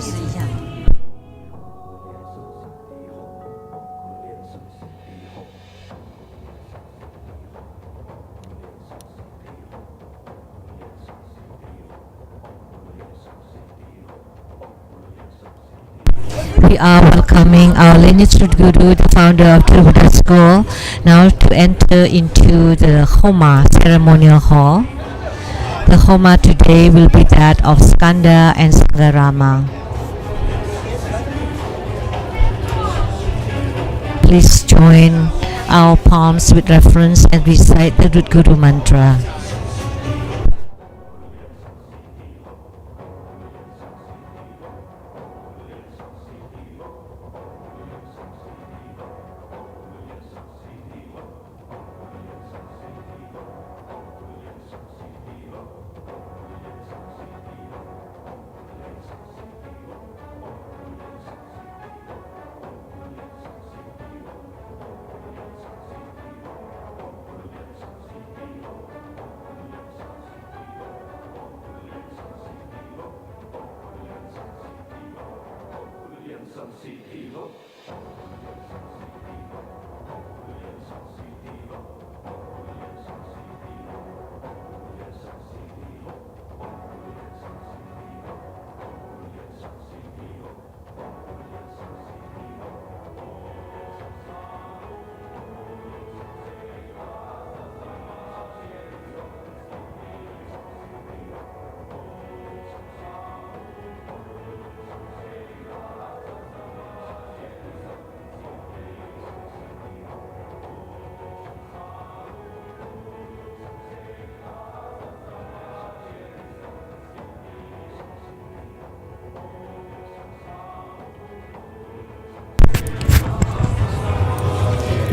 试一下。We are welcoming our lineage Guru, the founder of the Buddha School, now to enter into the Homa ceremonial hall. The Homa today will be that of Skanda and Sangarama. Please join our palms with reference and recite the Guru mantra.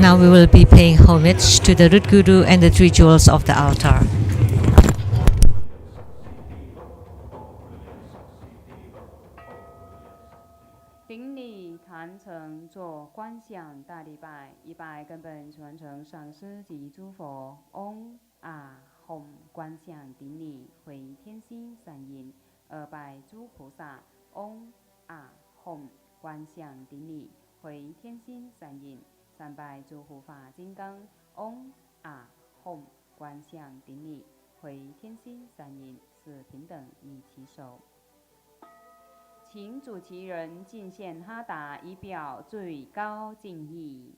Now we will be paying homage to the root guru and the three jewels of the altar.顶礼坛城做观想大礼拜，一拜根本传承上师及诸佛。嗡啊吽观想顶礼回天心三印。二拜诸菩萨。嗡啊吽观想顶礼回天心三印。三拜诸护法金刚。嗡啊吽观想顶礼回天心三印。四平等一起手。请主持人敬献哈达，以表最高敬意。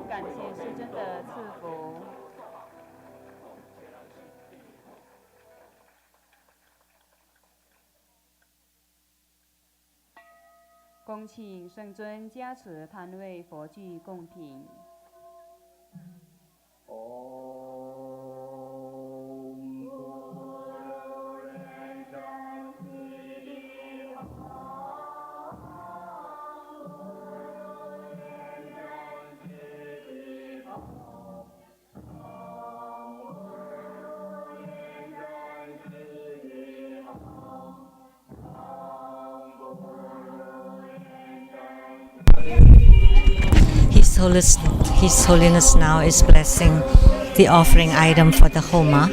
感谢师尊的赐福。恭请圣尊加持摊位佛具供品。His Holiness now is blessing the offering item for the Homa.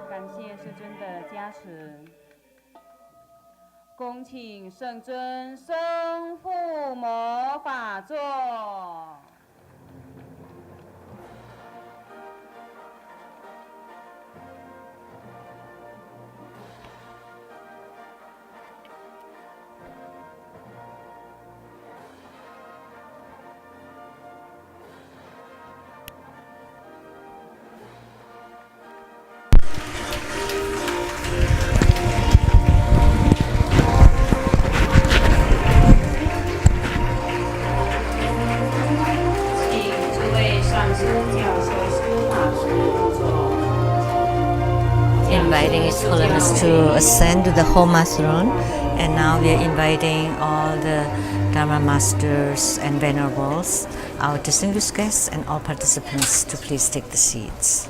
感谢师尊的加持。恭请圣尊升护摩法座。inviting His Holiness to ascend to the Homa throne, and now we are inviting all the Dharma Masters and Venerables, our distinguished guests, and all participants to please take the seats.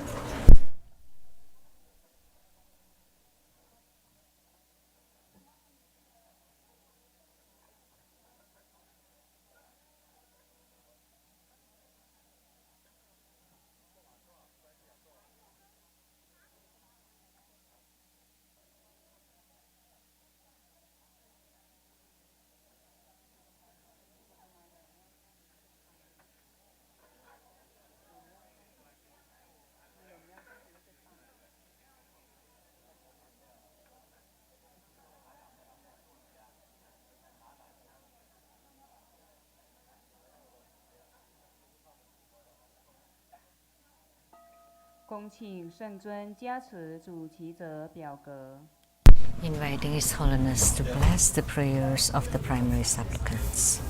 Inviting His Holiness to bless the prayers of the primary supplicants.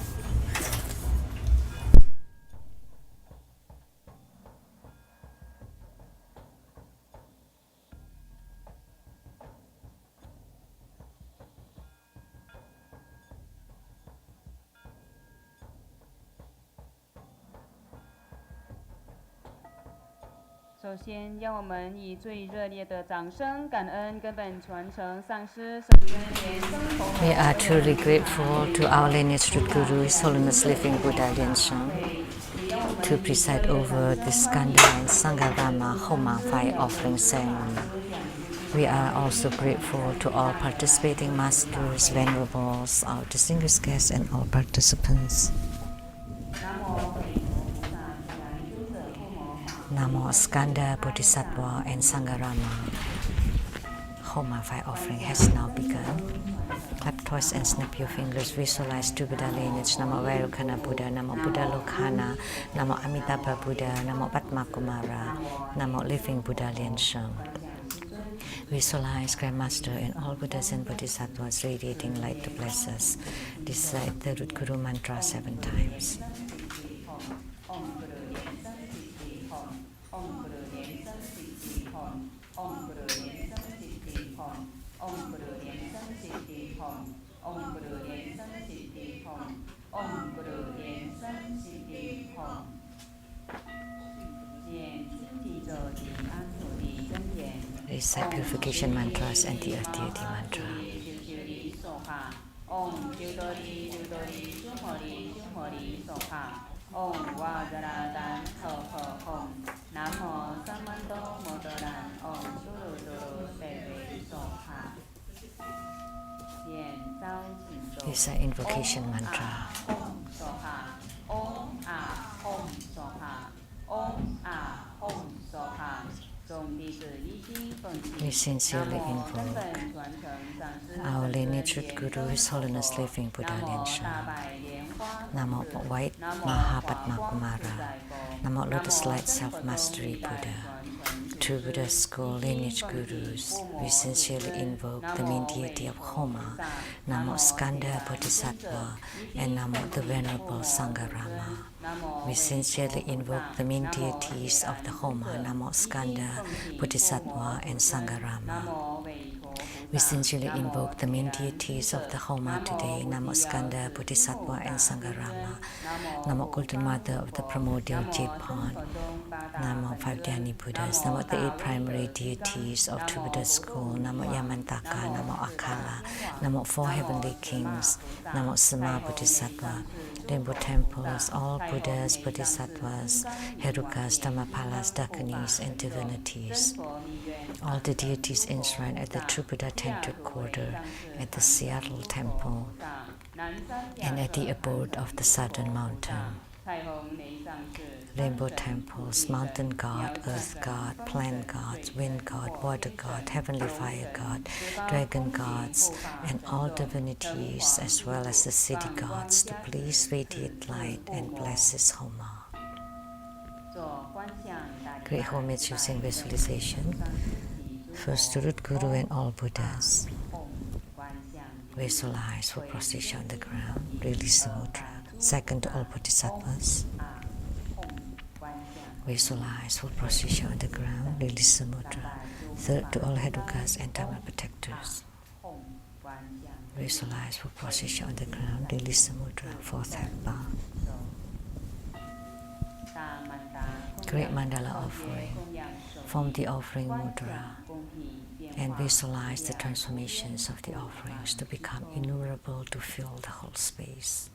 We are truly grateful to our lineage root Guru, His Holiness Living Buddha Liansheng, to preside over the Skanda and Sangharama Homa fire offering ceremony. We are also grateful to all participating masters, venerables, our distinguished guests, and all participants. Namo Skanda, Bodhisattva, and Sangharama. Homa fire offering has now begun. Clap twice and snap your fingers. Visualize two Buddha lineage. Namo Vairukkhana Buddha, Namo Buddha Lokhana, Namo Amitabha Buddha, Namo Padma Kumara, Namo Living Buddha Liansheng. Visualize Grandmaster and all Buddhas and Bodhisattvas radiating light to bless us. Recite the root Guru mantra 7 times. Recite purification mantras and the earth deity mantra. Recite invocation mantra. We sincerely invoke our lineage root Guru, His Holiness Living Buddha Liansheng. Namo White Mahapadma Kumara. Namo Lotus Light Self-Mastery Buddha. True Buddha School Lineage Gurus, we sincerely invoke the main deity of Homa, Namo Skanda Bodhisattva, and Namo the Venerable Sangharama. We sincerely invoke the main deities of the Homa, Namo Skanda Bodhisattva, and Sangharama. We sincerely invoke the main deities of the Homa today, Namo Skanda, Bodhisattva, and Sangharama. Namo Golden Mother of the Primordial Jade Pond. Namo 5 Dhyani Buddhas. Namo the 8 primary deities of True Buddha School. Namo Yamantaka. Namo Akala. Namo 4 Heavenly Kings. Namo Sama Bodhisattva. Rainbow Temples, all Buddhas, Bodhisattvas, Herukas, Dhammapalas, Dakanis, and divinities. All the deities enshrined at the True Buddha Tantric Quarter, at the Seattle Temple, and at the abode of the Southern Mountain. Rainbow Temples, Mountain God, Earth God, Plant Gods, Wind God, Water God, Heavenly Fire God, Dragon Gods, and all divinities, as well as the city gods, to please radiate light and bless His Homa. Great homage using visualization. First to Root Guru and all Buddhas. Visualize for prostration on the ground. Release the mudra. Second to all Bodhisattvas. Visualize full position on the ground, release the mudra. Third, to all Hedukas and Dharma protectors. Visualize full position on the ground, release the mudra. Fourth head bow. Create mandala offering. Form the offering mudra and visualize the transformations of the offerings to become innumerable to fill the whole space.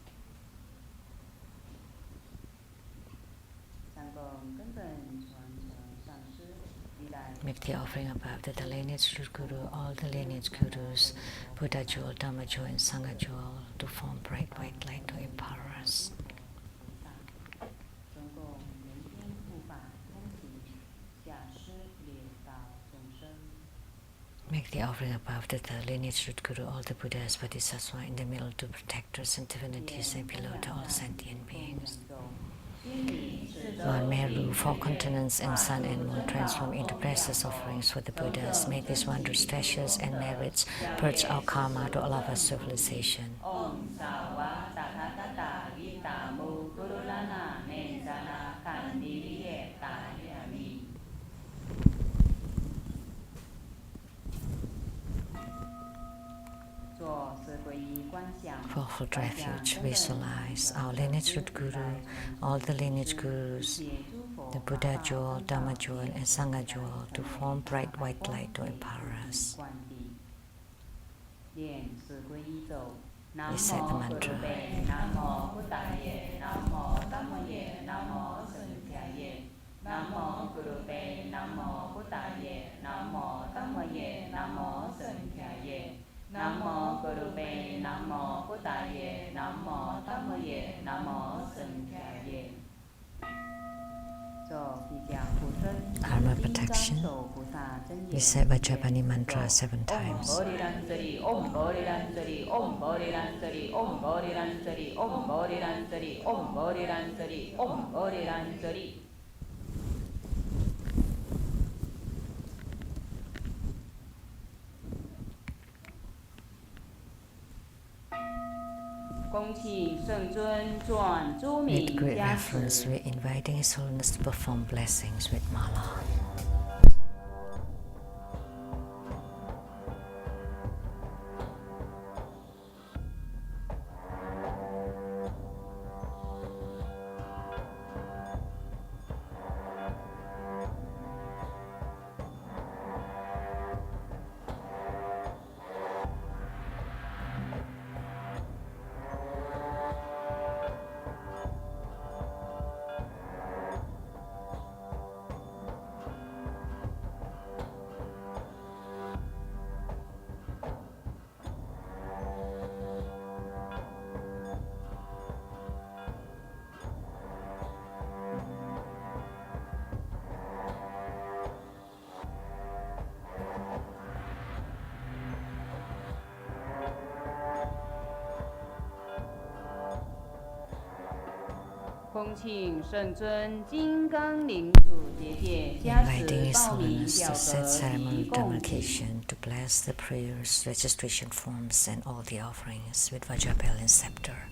Make the offering above that the lineage Guru, all the lineage Gurus, Buddha jewel, Dhamma jewel, and Sangha jewel to form bright white light to empower us. Make the offering above that the lineage root Guru, all the Buddhas, Bodhisattvas in the middle to protectors and divinities, and below to all sentient beings. Lord Meru, four continents and sun and moon transform into precious offerings for the Buddhas. May these wondrous treasures and merits purge our karma to allow us civilization. Fourfold refuge, visualize our lineage root Guru, all the lineage Gurus, the Buddha jewel, Dhamma jewel, and Sangha jewel to form bright white light to empower us. Recite the mantra. Namo Gurube, Namo Buddhaye, Namo Dhammaye, Namo Sankhyaye. Namo Gurube, Namo Buddhaye, Namo Dhammaye, Namo Sankhyaye. Karma protection. Recite Vajrapani mantra 7 times. Om Bodhiransari, Om Bodhiransari, Om Bodhiransari, Om Bodhiransari, Om Bodhiransari, Om Bodhiransari, Om Bodhiransari. With great reverence, we are inviting His Holiness to perform blessings with mala. Inviting His Holiness to set ceremonial demarcation to bless the prayers, registration forms, and all the offerings with Vajrapal and scepter.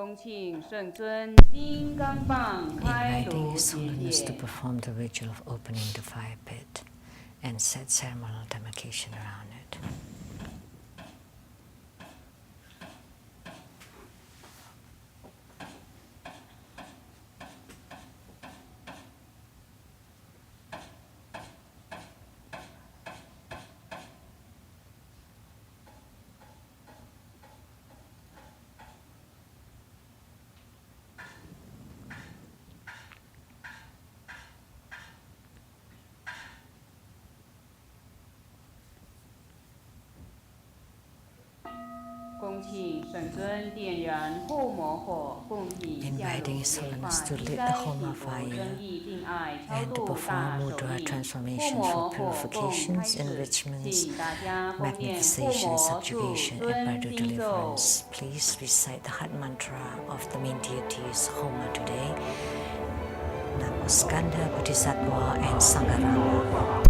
恭请圣尊金刚棒开 Inviting 炉 His 结 Holiness to 界。 perform the ritual of opening the fire pit and set ceremonial demarcation around it.恭请圣尊点燃护摩火，供体下炉 Inviting His 莲花 Holiness to 积 lit the 灾 Homa 祈福 fire 真意敬爱超 and to 度 perform 大手 mudra 印。护 transformation 摩 for 火供开 purifications, 始， enrichments, 请大家共念护 magnification, 摩祖 subjugation, and 尊 bridal 经咒。 deliverance. Please recite the heart mantra of the main deities Homa today. Namo Skanda Bodhisattva and Sangharama.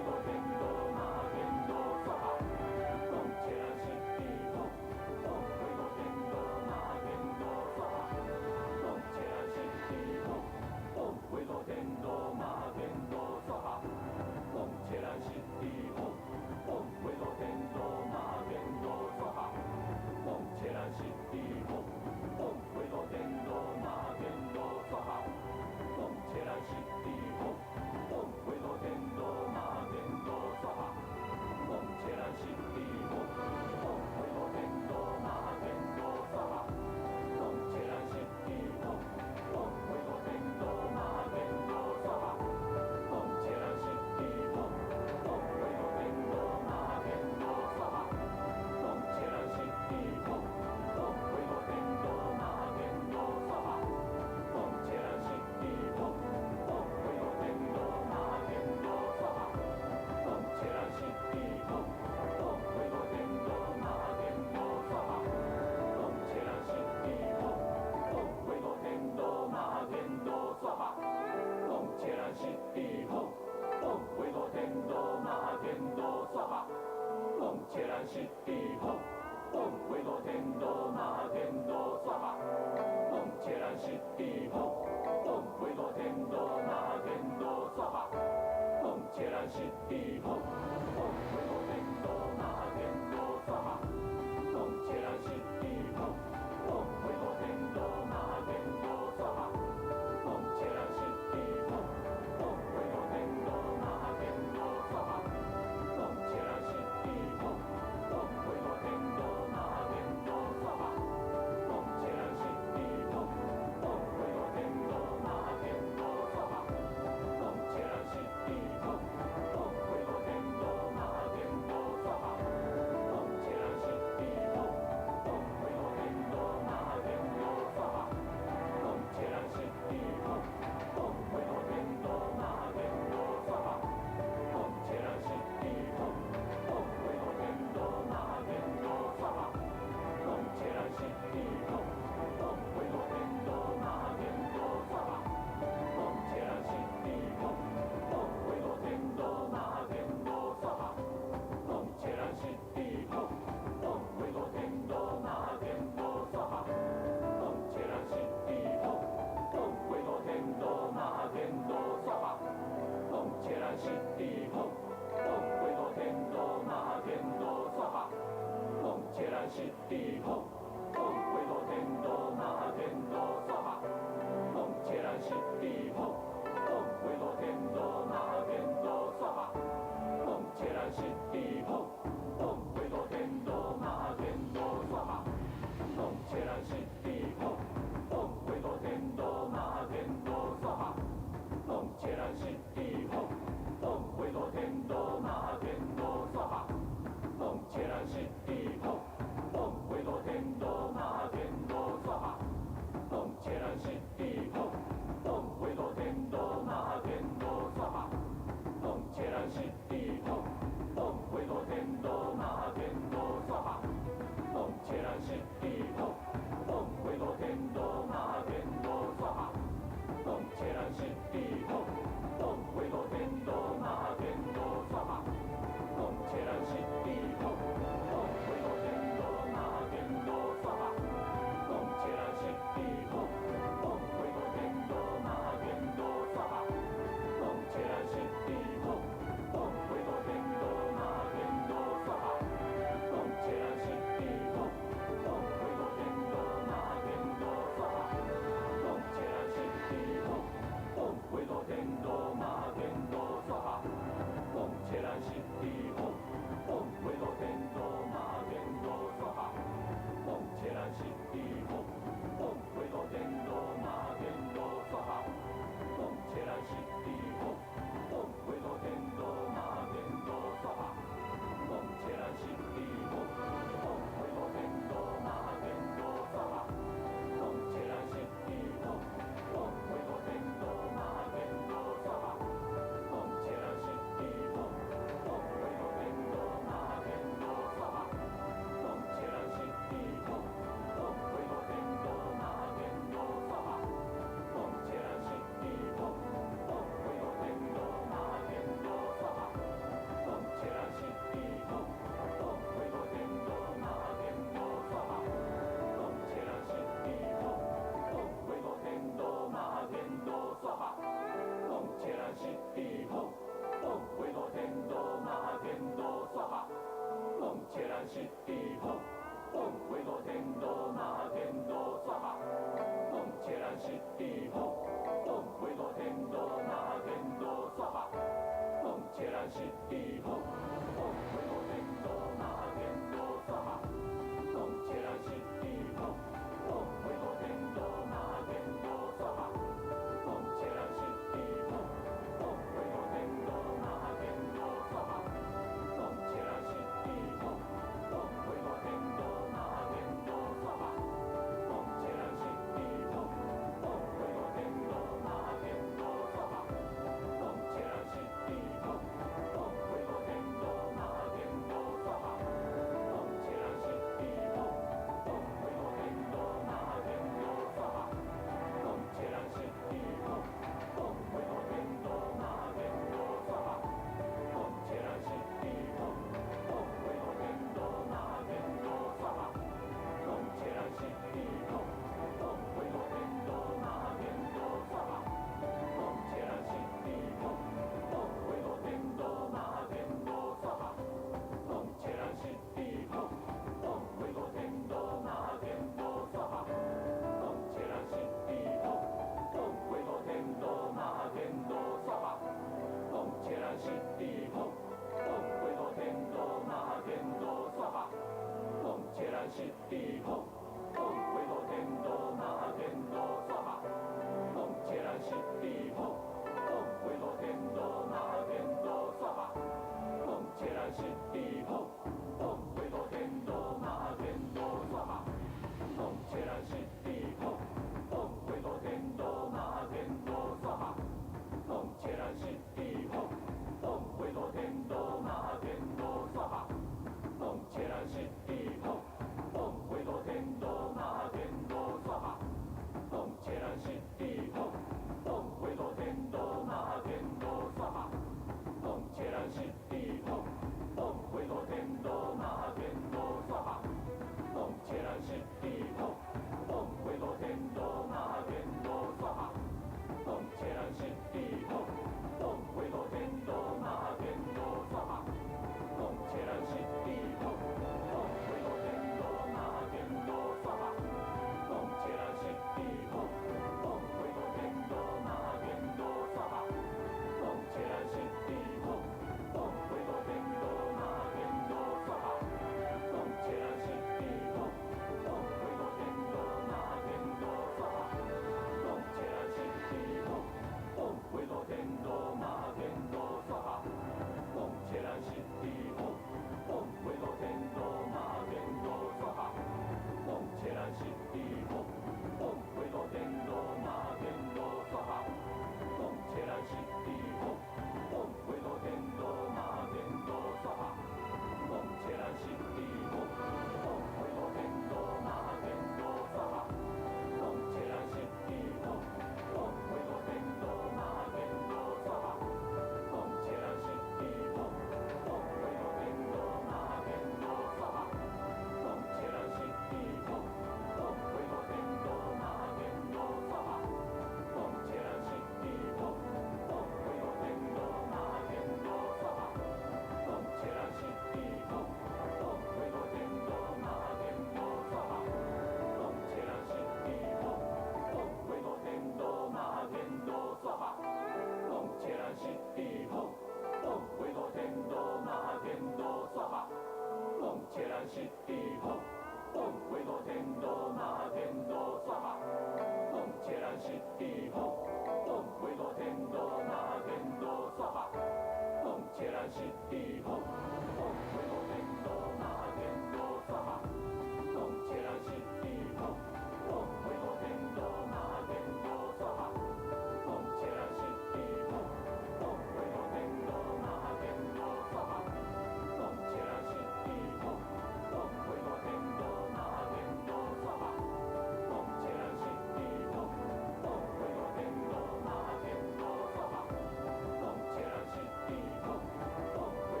Om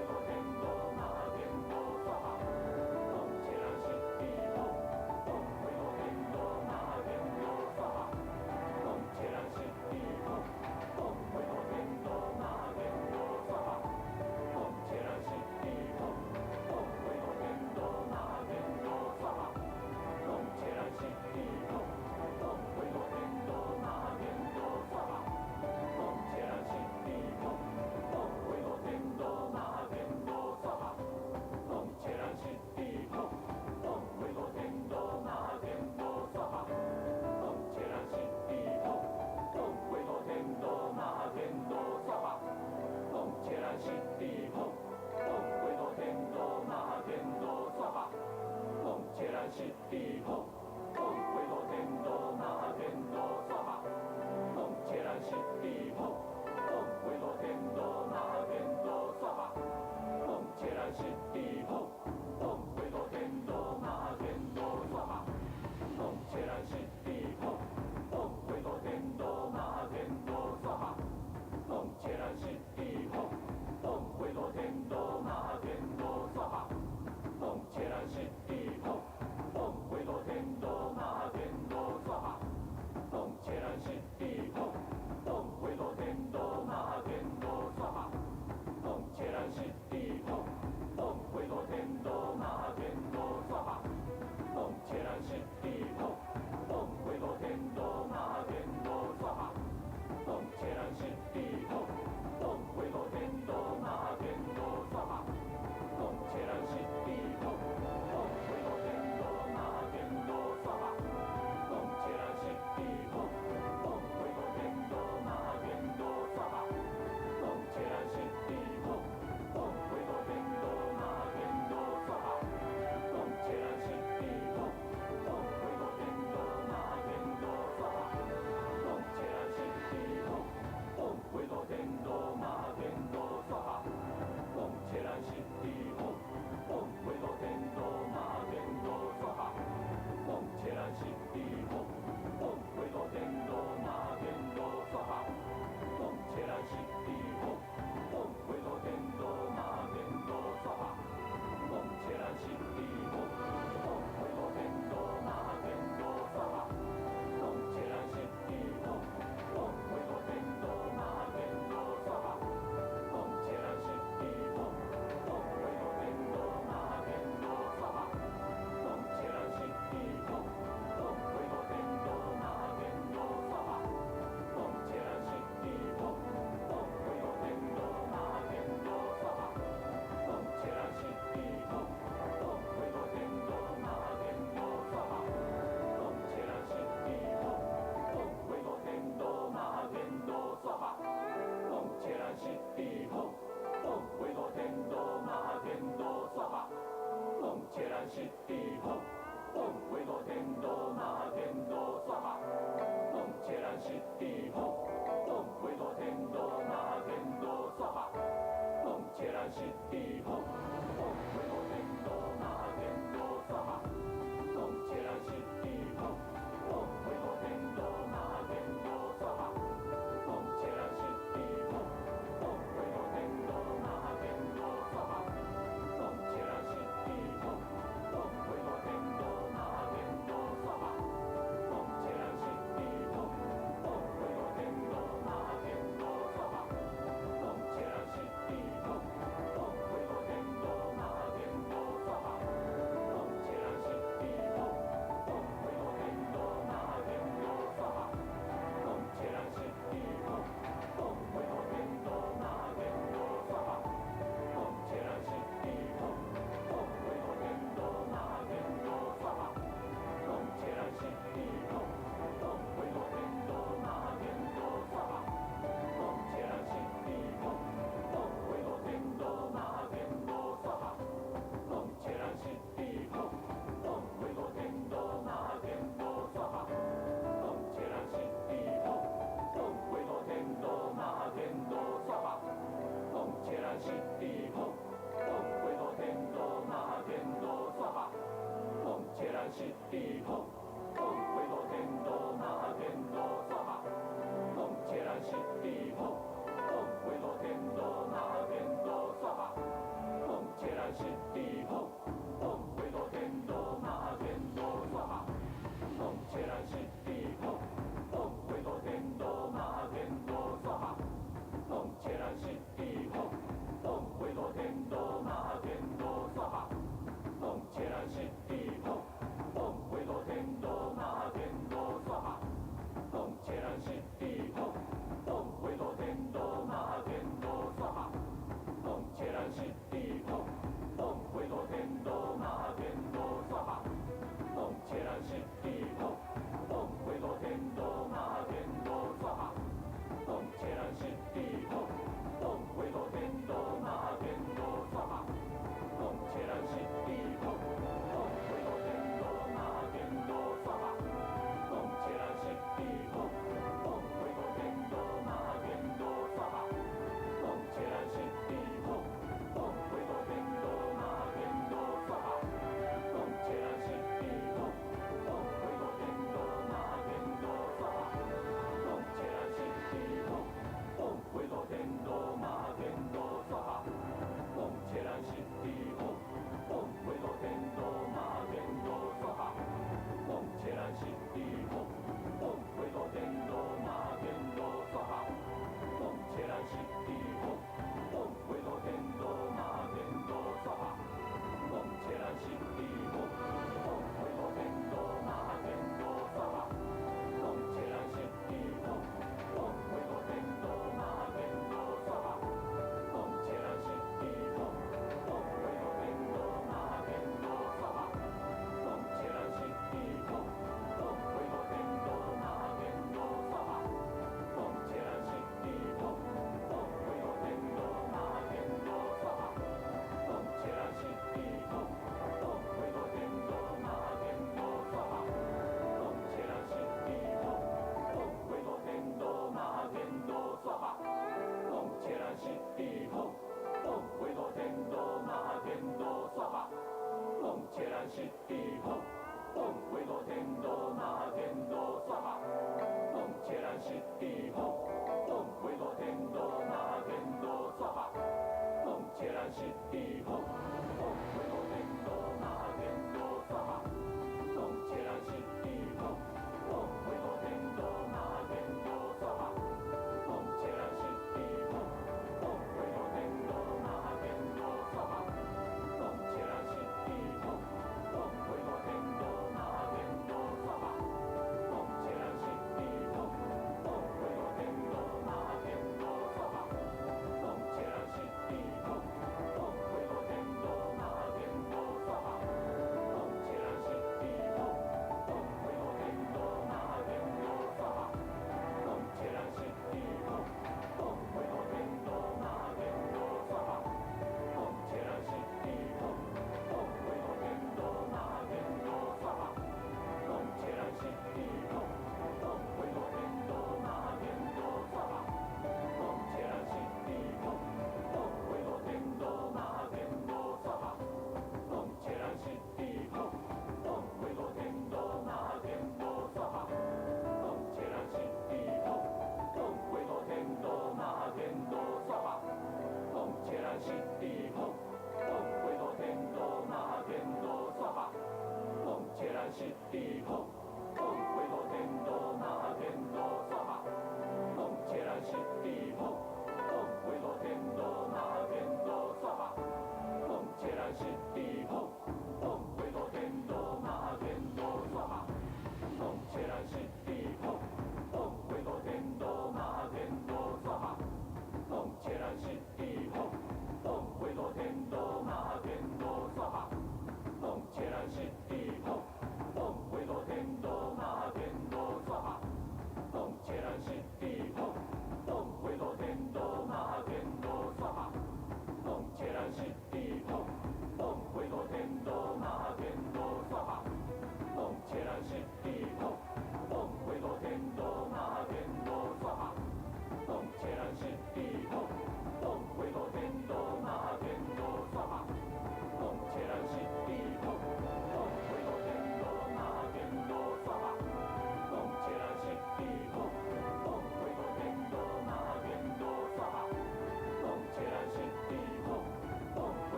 Om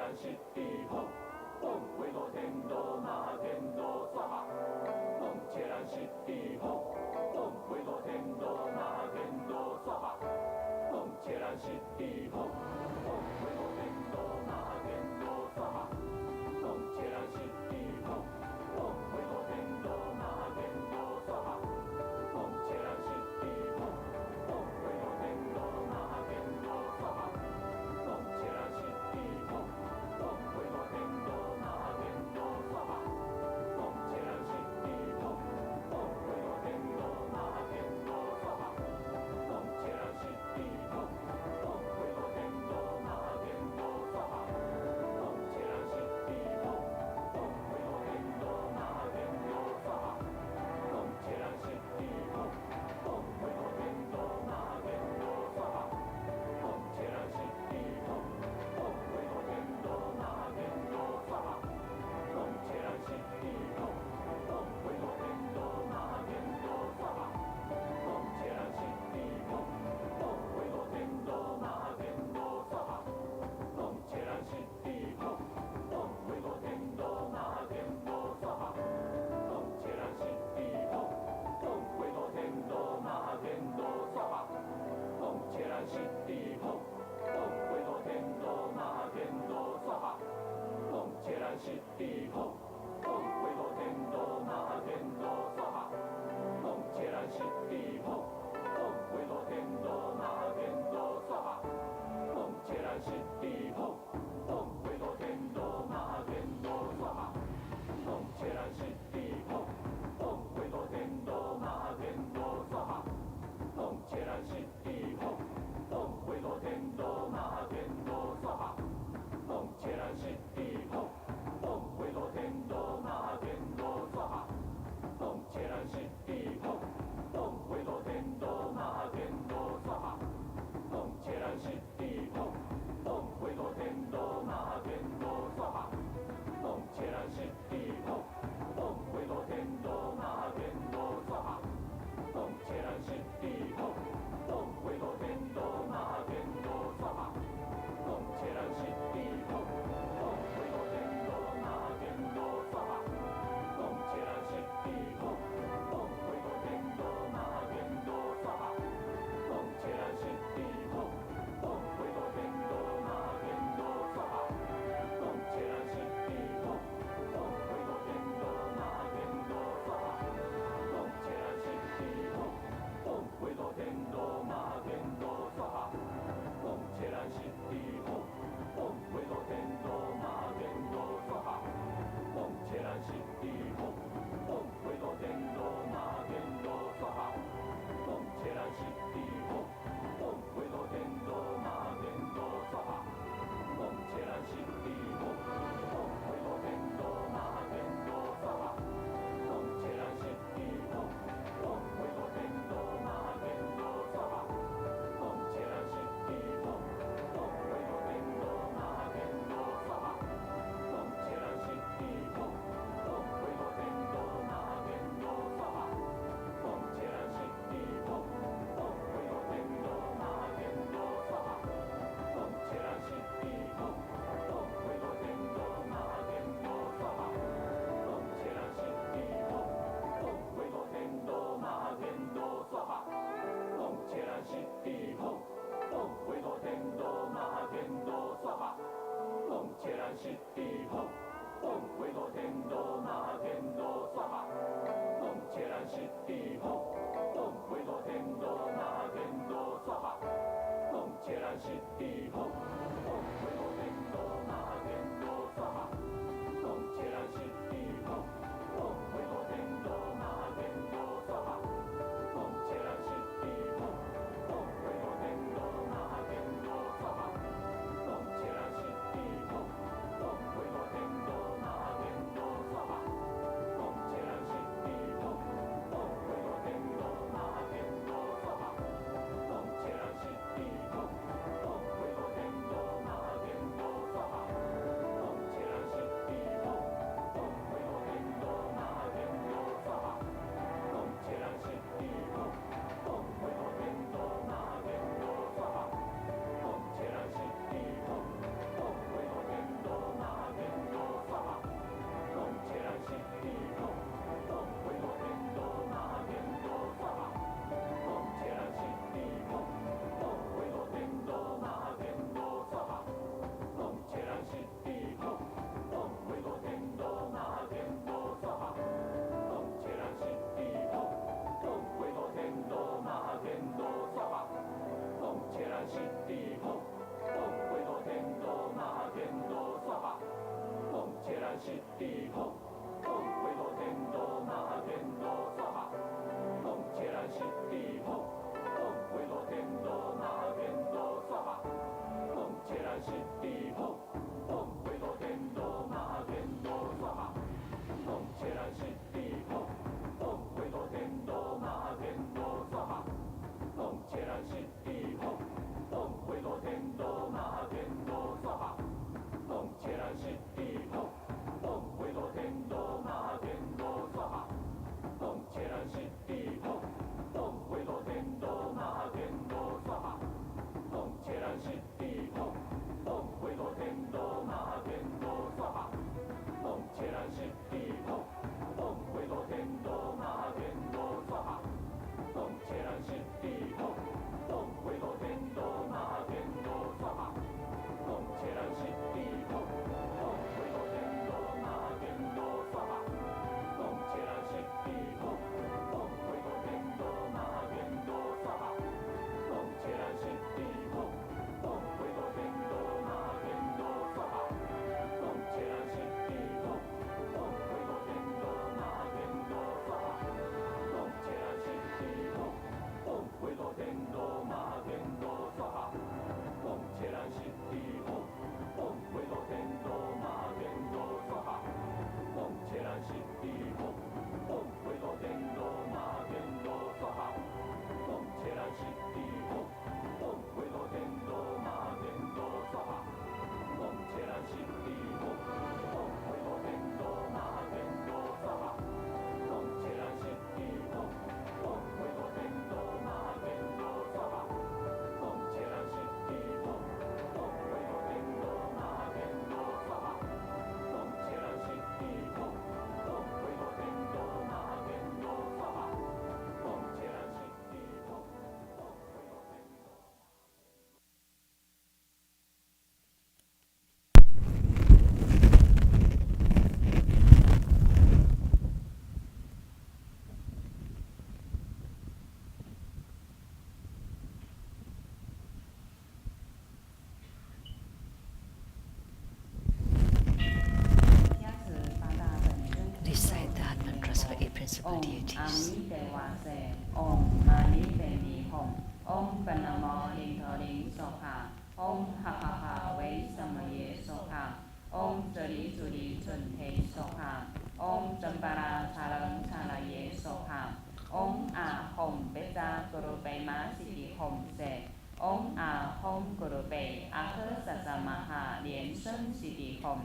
天 Recite the mantras for eight principal deities. Om Mani Padme Hum Om Panamo Lintoling Soha Om Ha Ha Ha Wei Samaye Soha Om Jali Juli Junte Soha Om Jambara Salang Salaye Soha Om A Hom Beta Guru Be Ma Siti Hom Se Om A Hom Guru Be Akhe Sasamaha Lien Shen Siti Hom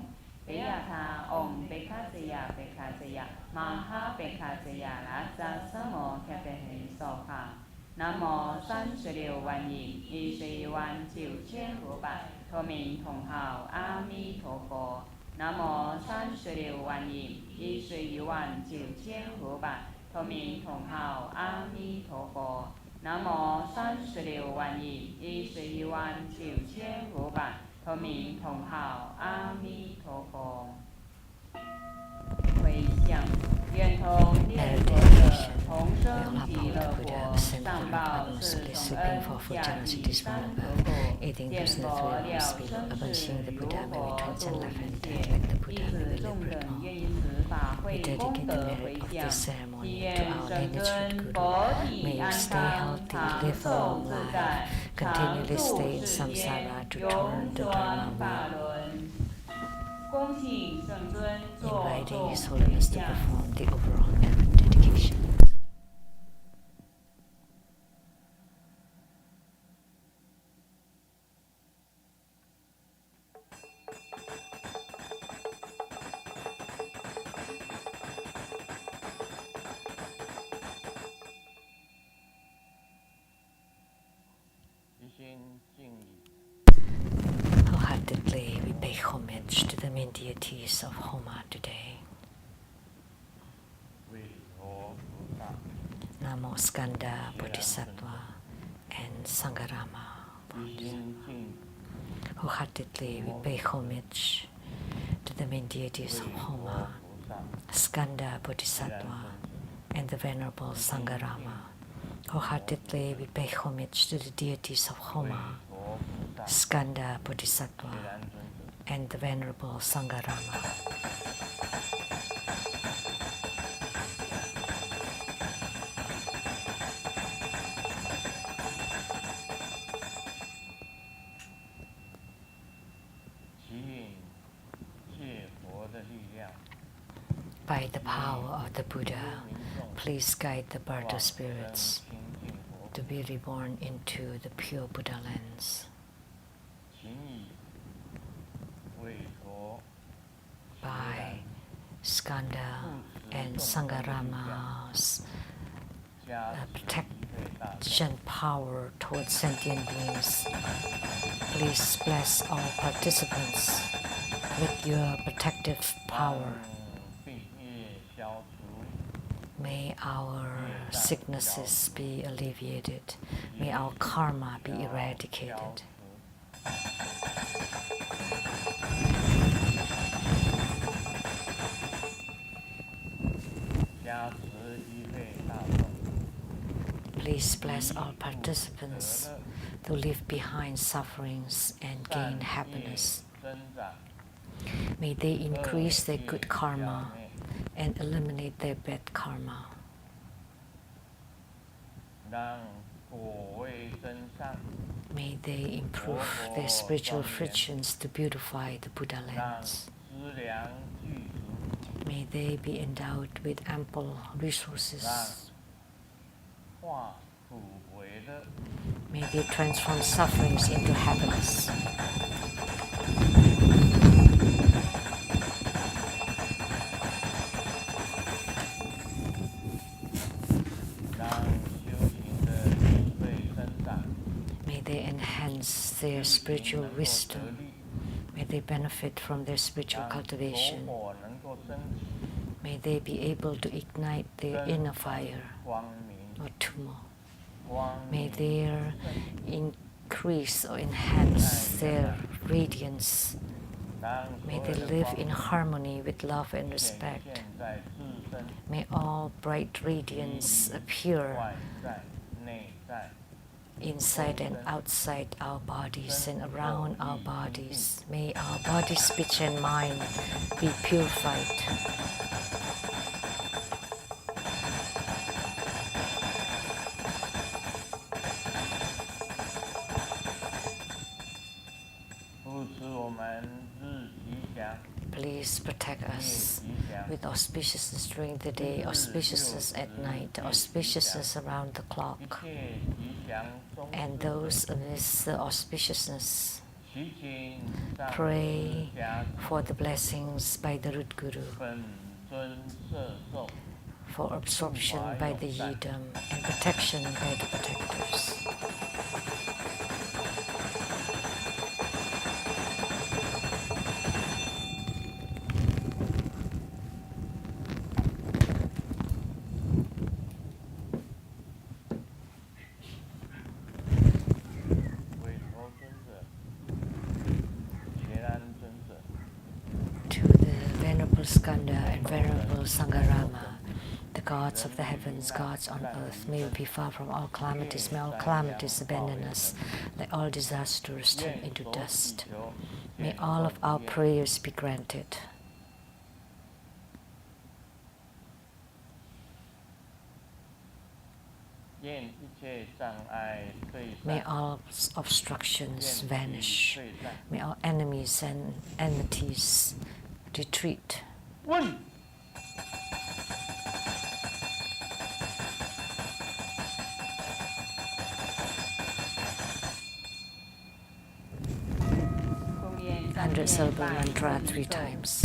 北亚他 Om 贝卡泽亚贝卡泽亚玛哈贝卡泽亚拉扎萨摩卡贝黑娑哈南无36万亿111万9千5百透明同好阿弥陀佛南无36万亿111万9千5百透明同好阿弥陀佛南无36万亿111万9千5百透明同好阿弥陀佛，回向，愿同念佛者同生极乐国，上报四重恩，下济三途苦，见佛了生死如火土，弟子众人愿以此法会功德回向，祈愿圣尊佛体安康，长寿自在，常住世间，永转法轮。恭请圣尊作众回向。Wholeheartedly, we pay homage to the main deities of Homa today. Namo Skanda, Bodhisattva, and Sangarama. Wholeheartedly, we pay homage to the main deities of Homa, Skanda, Bodhisattva, and the Venerable Sangarama. Wholeheartedly, we pay homage to the deities of Homa, Skanda, Bodhisattva, and the Venerable Sangarama. by the power of the Buddha, please guide the Bardo spirits to be reborn into the pure Buddha lands. By Skanda and Sangarama's protection power towards sentient beings, please bless all participants with your protective power. May our sicknesses be alleviated. May our karma be eradicated. Please bless all participants to leave behind sufferings and gain happiness. May they increase their good karma and eliminate their bad karma. May they improve their spiritual frictions to beautify the Buddha lands. May they be endowed with ample resources. May they transform sufferings into happiness. May they enhance their spiritual wisdom. May they benefit from their spiritual cultivation. May they be able to ignite their inner fire or tumor. May they increase or enhance their radiance. May they live in harmony with love and respect. May all bright radiance appear inside and outside our bodies and around our bodies. May our body, speech and mind be purified. Please protect us with auspiciousness during the day, auspiciousness at night, auspiciousness around the clock, and those amidst the auspiciousness. Pray for the blessings by the root guru, for absorption by the yidam, and protection by the protectors. Skanda and Venerable Sangarama, the gods of the heavens, gods on earth, may we be far from all calamities, may all calamities abandon us, let all disasters turn into dust. May all of our prayers be granted. May all obstructions vanish. May all enemies and enmities retreat. Hundred syllable mantra 3 times.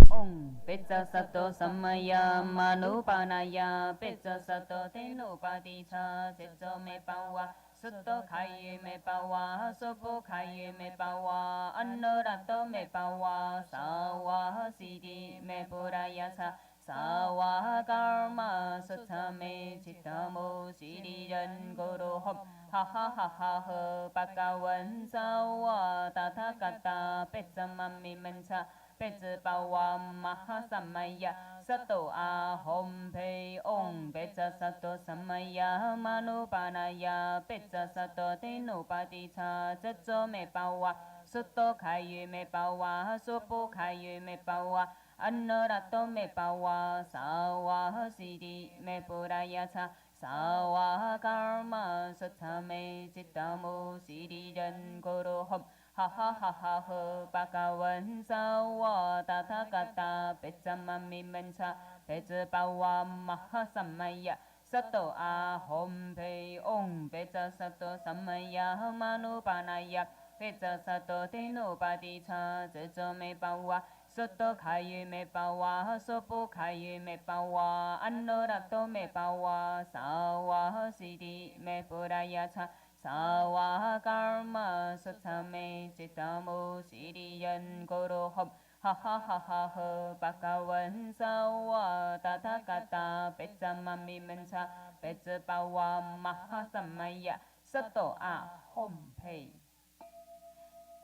Pizza sato samaya manupanaya pizza sato tenopadicha setso me pawa sutto kaye me pawa sopo kaye me pawa annorato me pawa sawa sidi me purayasa sawa karma sutta me chittamo sidi jan guru hom ha ha ha ha ha bhagavan sawa tathagata pizza mami mensa Pezza Bawa Maha Samaya Sato Ahom Pe Om Pezza Sato Samaya Manupanaya Pezza Sato Tenopadicha Zetso Me Bawa Sutto Kayu Me Bawa Sopo Kayu Me Bawa Annorato Me Bawa Sawa Sidi Me Purayata Sawa Karma Sutta Me Chittamo Sidi Jan Guru Hom 哈哈哈哈呵，巴嘎文萨瓦达他嘎达，贝扎玛咪门查，贝兹巴瓦玛哈萨玛呀，萨多阿吽贝嗡，贝扎萨多萨玛呀，玛努巴那呀，贝扎萨多提努巴迪查，这这没巴瓦。说多开语没巴瓦，说不开语没巴瓦，安诺达多没巴瓦，萨瓦西迪没布达亚查。萨瓦嘎尔玛说他没吉达姆西迪人咕噜吼，哈哈哈哈呵，巴嘎文萨瓦达他嘎达，贝扎玛咪门查，贝兹巴瓦玛哈萨玛呀，说多阿吽佩。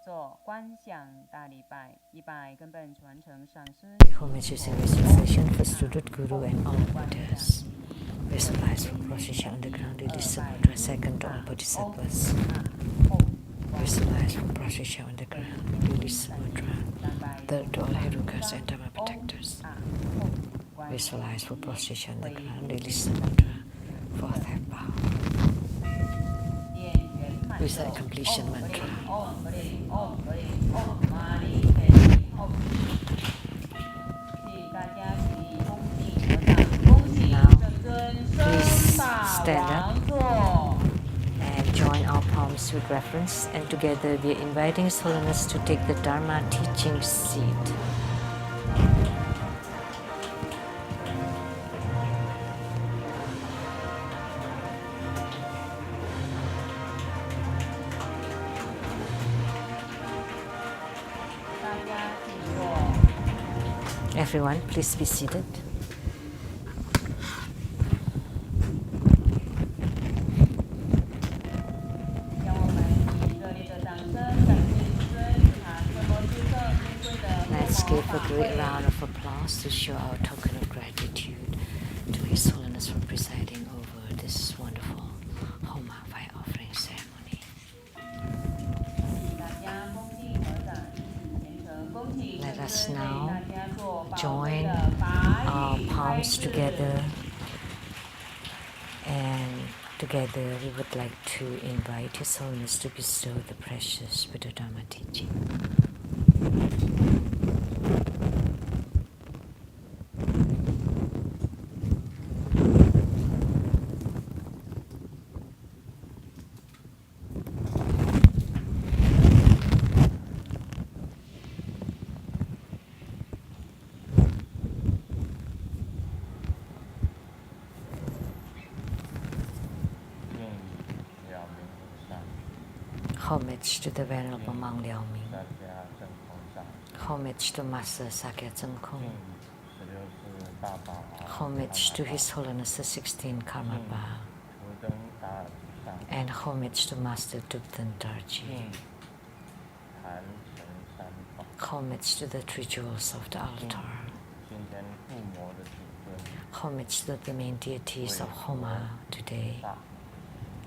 做观想大礼拜，一拜根本传承上师。 Homage is a recitation for student guru and all Buddhas. Visualize for procession underground release the mudra second to all bodhisattvas. Visualize for procession underground release the mudra third to all herukas and dharma protectors. Visualize for procession underground release the mudra fourth head bow. Recite completion mantra. Please stand up and join our palms with reverence, and together we are inviting His Holiness to take the Dharma teaching seat. Everyone, please be seated. Let's give a great round of applause to show our token of gratitude to His Holiness for presiding over this wonderful Homa fire offering ceremony. Let us now join our palms together, and together we would like to invite His Holiness to bestow the precious Buddha Dharma teaching. Homage to the Venerable Monk Liao Ming. Homage to Master Sakya Tseng Kung. Homage to His Holiness the 16th Karma Ba. And homage to Master Dubdan Darji. Homage to the three jewels of the altar. Homage to the main deities of Homa today.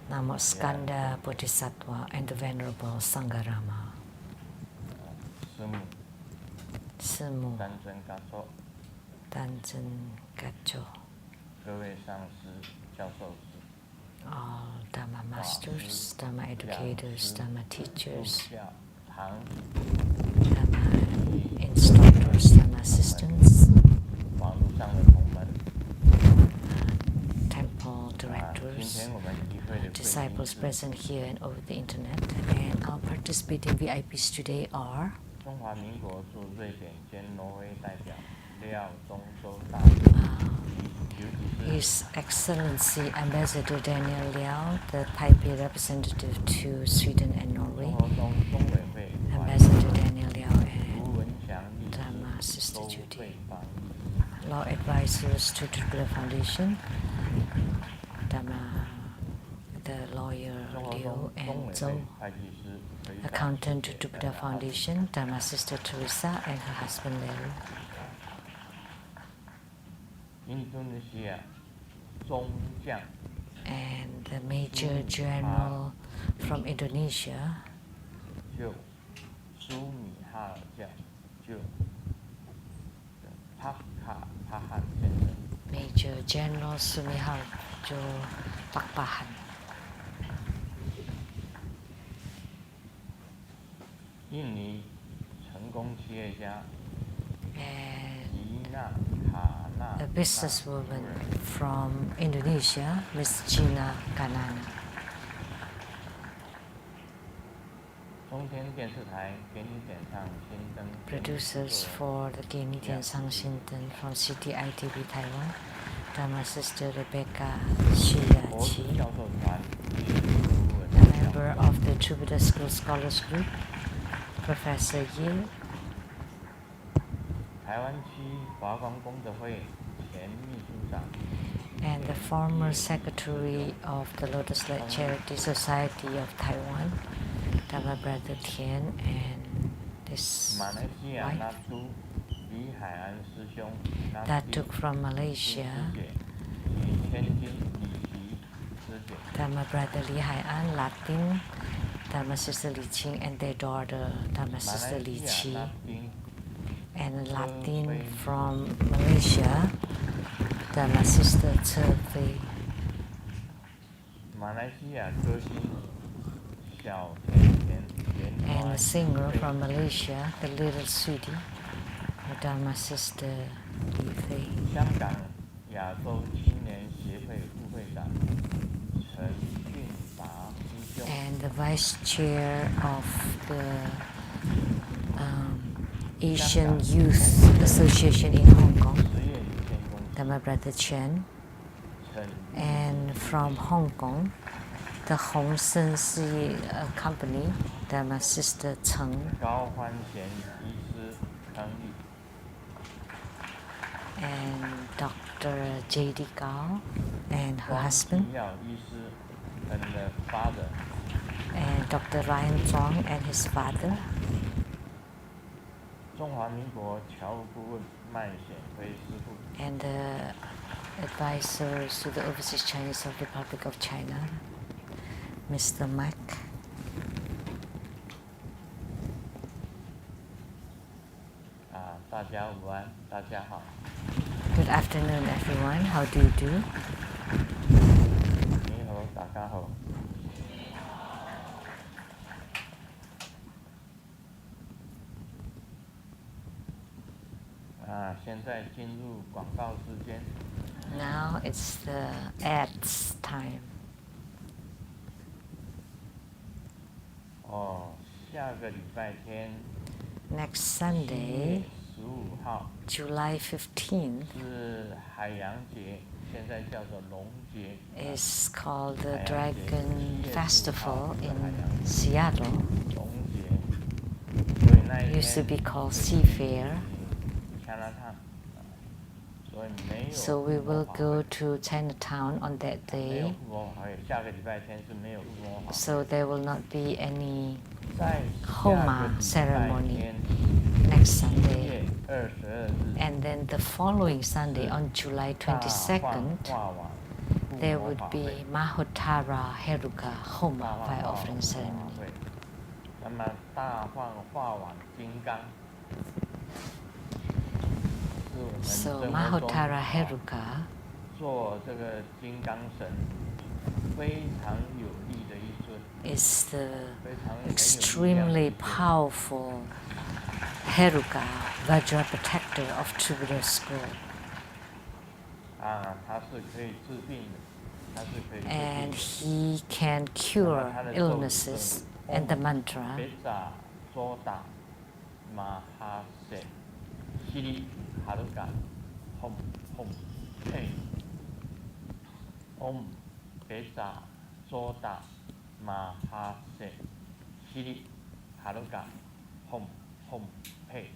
Namo Skanda Bodhisattva and the Venerable Sangharama. Simu Danzhen Gacho. All Dharma masters, Dharma educators, Dharma teachers, Dharma instructors, Dharma assistants, temple directors, disciples present here and over the internet, and our participating VIPs today are His Excellency Ambassador Daniel Liao, the Taipei representative to Sweden and Norway, Ambassador Daniel Liao and Dharma Sister Judy, Law Advisors to the Buddha Foundation, Dharma, the lawyer Liu and Zhou, accountant to Buddha Foundation, Dharma Sister Teresa and her husband Larry. And the Major General from Indonesia, Major General Sumiharjo Pakpahan. 印尼成功企业家 and a businesswoman from Indonesia, Miss Gina Kanana. 中天电视台给你点上新灯 Producers for the Geni Tian Sang Shin Ten from CTI-TV Taiwan, Dharma Sister Rebecca Shiyachi, 教授团 a member of the Jupiter School Scholars Group, Professor Yi, 台湾区华光功德会前秘书长 and the former secretary of the Lotus Light Charity Society of Taiwan, Dharma Brother Tian, and this 马来西亚 wife 纳都李海安师兄 that took from Malaysia, 及千金李琦师姐 Dharma Brother Li Hai An, Latin, Dharma Sister Li Qing, and their daughter, Dharma 马 Sister 来 Li 西亚 Qi, 纳丁 and Latin from Malaysia, Dharma Sister Che Fei, 马来西亚歌星小甜甜 and a singer from Malaysia, the little sweetie, Dharma Sister Li Fei, 香港亚洲青年协会副会长陈俊达师兄 and the vice chair of the Asian Youth Association in Hong Kong, 实业有限公司 Dharma Brother Chen, 陈 and from Hong Kong, the Hong Sen Si company, Dharma Sister Cheng, 高欢贤医师康利 and Dr. J.D. Gao and her 黄 husband, 医药医师 and the father and Dr. Ryan Zhuang and his father, 中华民国侨务顾问麦显辉师傅 and the advisors to the Overseas Chinese Republic of China, Mr. Mack. 大家午安，大家好。 Good afternoon, everyone. How do you do? 你好，大家好。现在进入广告时间。 Now it's the ads time. 下个礼拜天 Next 7 Sunday, 月15号 July 15th, 是海洋节，现在叫做龙节。 is called the 海洋节 Dragon 7月15 Festival 号是海 in 洋节 Seattle. 龙节，所以那一 Used to 天 be called 会 Sea 去 Fair. Chinatown，所以没有 So we 复活 will 法 go 会 to Chinatown on that 没有 day. 复活法会，下个礼拜天是没有复活法会。 So there will not be any 在下个 Homa 礼拜 ceremony 天 next 7 Sunday. 月22日 And then the following Sunday, on July 大放 22nd, 化网复 there 活 would 法 be 会。 Mahotara Heruka 大 Homa 放 fire 化网 offering 复活法 ceremony. 会。那么大放化网金刚是我们 So 生活中 Mahotara Heruka 做这个金刚神非常有力的一尊， is the 非常很有力量的 extremely 一尊 powerful Heruka, Vajra protector of Jupiter School. 他是可以治病的，他是可以治病 And 的。 he can cure illnesses. And the mantra 别扎佐达马哈塞西里哈鲁嘎吽吽嘿。唵别扎佐达马哈塞西里哈鲁嘎吽吽嘿。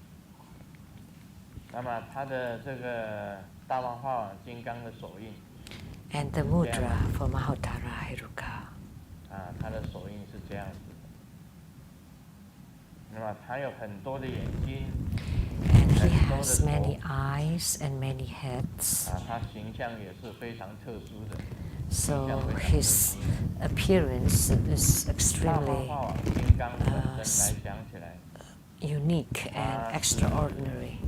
那么他的这个大王化网金刚的手印 and the mudra for Mahotara Heruka. 他的手印是这样子的。那么他有很多的眼睛， And he has many eyes and many heads. 他形象也是非常特殊的。 So his appearance is 大方 extremely 化网金刚本身来讲起来， unique and extraordinary.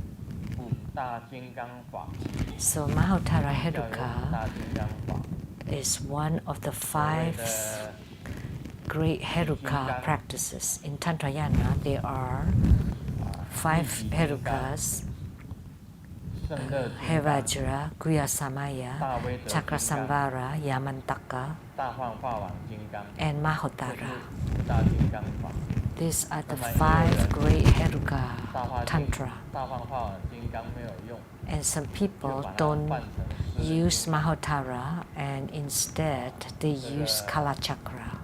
五大金刚法， So Mahotara 叫有五 Heruka 大金刚法。 is one of the 所谓 five 的 great Heruka practices. In Tantrayana, there are 5 Herukas: Hevajra, Guyasamaya, Chakrasamvara, Yamantaka, and Mahotara. These are the 5 great Heruka Tantra. And some people don't use Mahotara, and instead they use Kalachakra.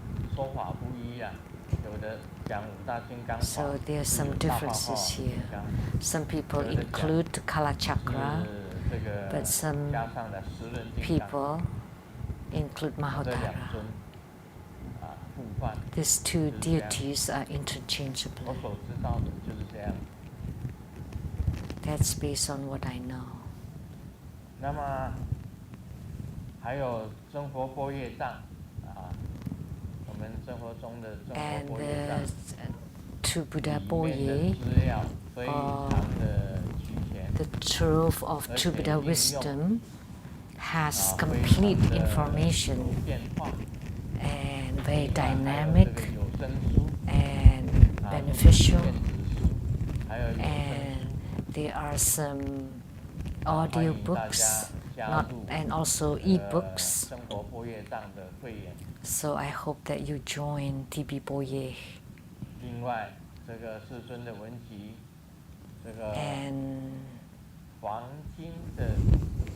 So there are some differences here. Some people include Kalachakra, but some people include Mahotara. These 2 deities are interchangeable. That's based on what I know. 那么还有真佛般业藏我们生活中的真佛般业藏 To Buddha Boye, the truth of true Buddha wisdom has complete information and very dynamic and beneficial, and there are some audio books and also e-books. So I hope that you join TB Boye. And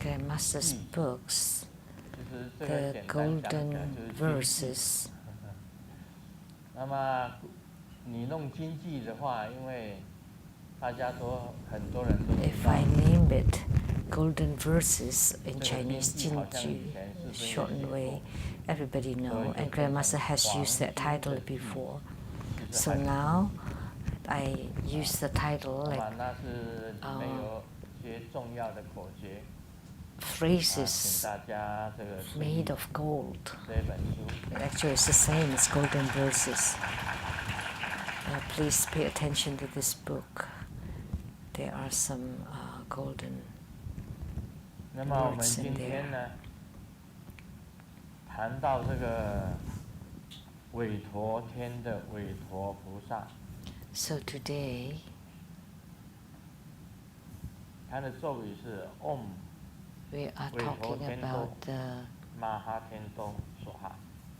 Grandmaster's books, the golden verses. If I name it golden verses in Chinese, Jinju, shortened way, everybody know, and Grandmaster has used that title before. So now I use the title like phrases made of gold. Actually, it's the same as golden verses. Please pay attention to this book. There are some golden words in there. 谈到这个韦陀天的韦陀菩萨， So today, 他的咒语是 Om we are talking about the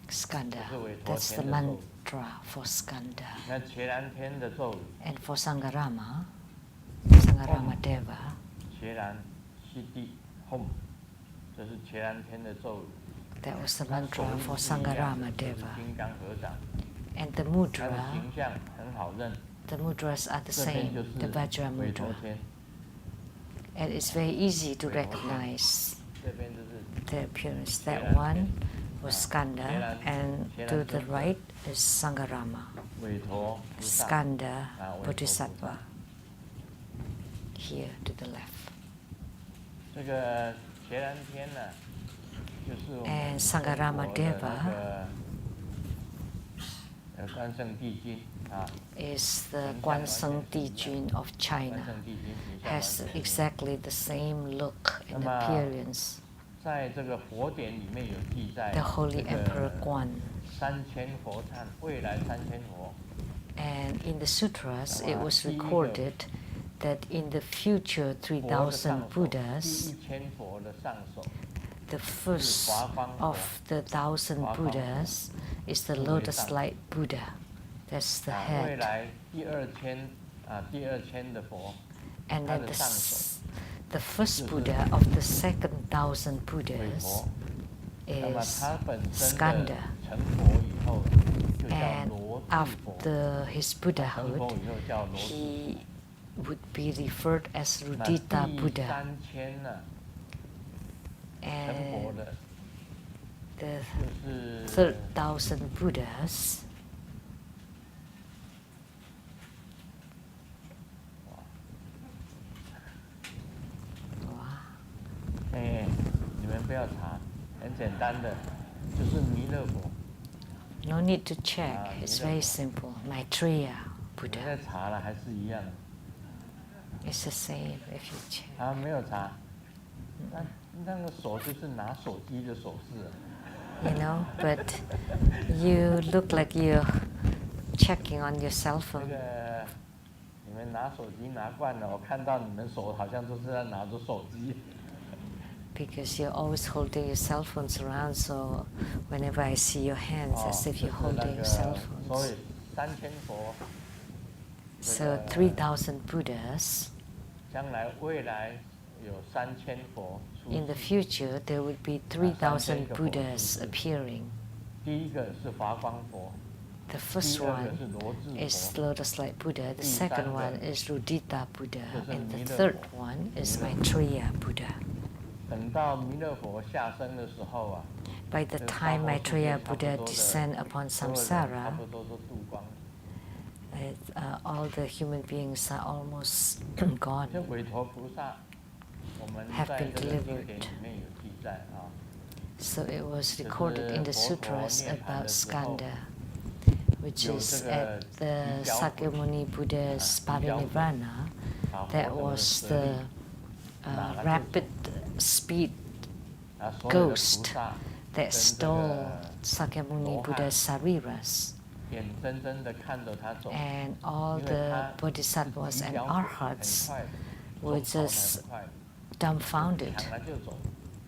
Skanda. That's the mantra for Skanda. 那伽蓝天的咒语 And for Sangarama Deva, 伽蓝西地 Hom， 这是伽蓝天的咒语。 that was the mantra for Sangarama Deva. 金刚合掌， And the 他的 mudra, 形象很好认。 the mudras are the 这边 same, 就 the 是 Vajra 韦陀 mudra. 天， And it's very easy to recognize 这边就是 the appearance. That one was Skanda, and to the right is Sangarama, 韦陀菩萨。 Skanda Bodhisattva. Here to the left. 这个伽蓝天呢，就是我们 And Sangarama 中国的 Deva 那个关圣帝君啊， is the Guanseng Dijun of 关 China. 圣帝君形象完 Has 全一样。 exactly the same look and 那么 appearance. 在这个佛典里面有记载， The Holy 这 Emperor 个 Guan. 3000佛忏，未来3000佛。 And in the sutras, it was recorded that in the future 3,000 Buddhas, 第1000佛的上首 the first of the 1,000 Buddhas is the lotus-like Buddha. That's the 未 head. 来第2000的佛， And 他 then 的上首 the first Buddha of the second 1,000 为 Buddhas 佛。那么 is 他本身的 Skanda. 成佛以后，就叫 And 罗智佛。 after his 成 Buddhahood, 佛以后叫罗智佛。 he would be referred as 那 Rudita 第 Buddha. 3000呢，成佛 And 的 the 就是 third 1,000 Buddhas你们不要查，很简单的，就是弥勒佛。 no need to check, it's very simple. Maitreya 你在 Buddha. 查了还是一样的， It's the same if you check. 没有查。那个手就是拿手机的手势， but you look like you're checking on your cell 那 phone 个你们拿手机拿惯了，我看到你们手好像都是在拿着手机。 because you're always holding your cell phones around. So whenever I see your hands, as if you're holding your cell 所以 phones. 3000佛， So 3,000 Buddhas. 将来未来有3000佛出 In the 世。 future, there would be 3,000 Buddhas appearing. 第一个是华光佛， The first 第二个 one 是罗智 is 佛， Lotus Light Buddha. The 第三个 second one is Rudita Buddha. 就是 And the 弥勒 third 佛。 one is 弥勒佛。 Maitreya Buddha. 等到弥勒佛下生的时候啊， By the 这个 time 娑婆世 Maitreya 界差不 Buddha 多的 descend upon 所有人 samsara, 差不多都度光。 all the human beings are almost 这 gone. 韦陀菩萨，我们 Have 在 been 这个经 delivered. 典里面有记载啊， So it was recorded in the sutras about Skanda, which 有 is 这 at 个 the 极小鬼 Sakyamuni Buddha's parinirvana. 把佛 That 陀的 was 舍 the 利拿了就 rapid speed 啊，所有的菩 ghost 萨 that 跟这 stole 个 Sakyamuni 罗汉 Buddha's sariras. 眼睁睁的看着他走， And all 因为 the 他 bodhisattvas 是 and 极小鬼，很 arhats 快的， were 走跑得 just 很快， dumbfounded 抢了就走。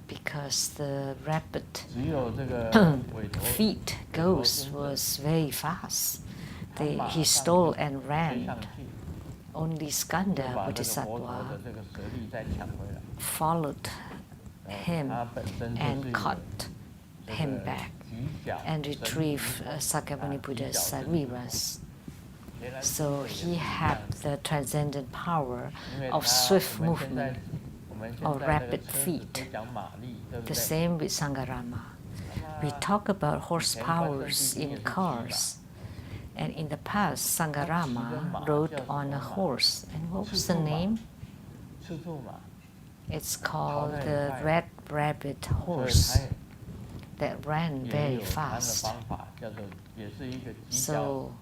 because the rapid 只有这个韦陀 feet 韦陀 ghost 尊者 was very fast. 他马 He 上 stole 就 and 飞 ran. 上去， Only 就 Skanda 把这个佛陀的 Bodhisattva 这个舍利再抢回来。 followed him 他本身就 and 是 caught 这 him 个 back 极小 and 神 retrieved 通 Sakyamuni 极 Buddha's 小神通 sariras. 原来 So 也是 he 一 had 样 the transcendent power 因为 of 他 swift 我们现在 movement, 我们 or 现在这个 rapid 车子 feet. 都讲马力，对不 The 对？ same with Sangarama. We 那 talk about 以前关圣 horsepowers 帝君也 in 是骑马， cars. And in the past, Sangarama rode on a horse. And what was the name? 赤兔马， It's called 跑得很 the 快。 Red Rabbit 所以 horse 他 that ran 也 very 有他的 fast. 方法，叫做也是一个极小。 So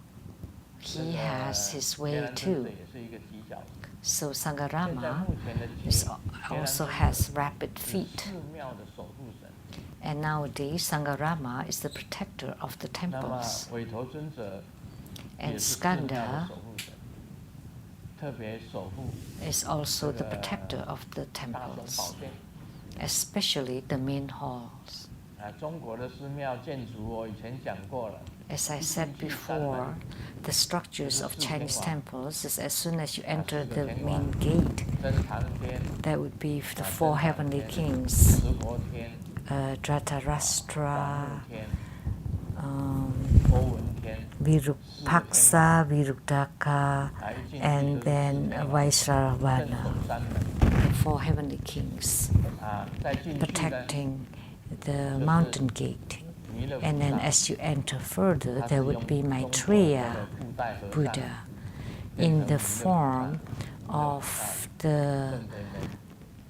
这 he 个 has his 天 way 然尊 too. 者也是一个极小。 So 现在 Sangarama 目前的 is 天然 also 尊 has 者 rapid 是 feet. 寺庙的守护神。 And nowadays, Sangarama is the protector of the 那么 temples. 韦陀尊者 And 也是寺庙的 Skanda 守护神，特别守护 is also the 这个 protector of the 大雄宝 temples, 殿。 especially the main halls. 啊，中国的寺庙建筑我以前讲过了， As I said before, the structures of Chinese temples is as soon as you enter the main gate, 真堂天、 that would be the 啊 four 真堂 heavenly 天、 kings, 持佛天、 Dhritarashtra, 光目天、 um, 波纹天， Virupaksa, Virudaka, 啊，一进去 and 就是四 then 天王，镇 Vaisravana, 守三门， the four heavenly kings, 啊，再进去呢， protecting the mountain gate. 弥勒菩 And then 萨， as you enter further, 他 there 是 would 用 be 中国 Maitreya 的布袋和尚 Buddha 变 in 成 the 弥勒菩萨 form 弥勒菩 of 萨 the 正对面，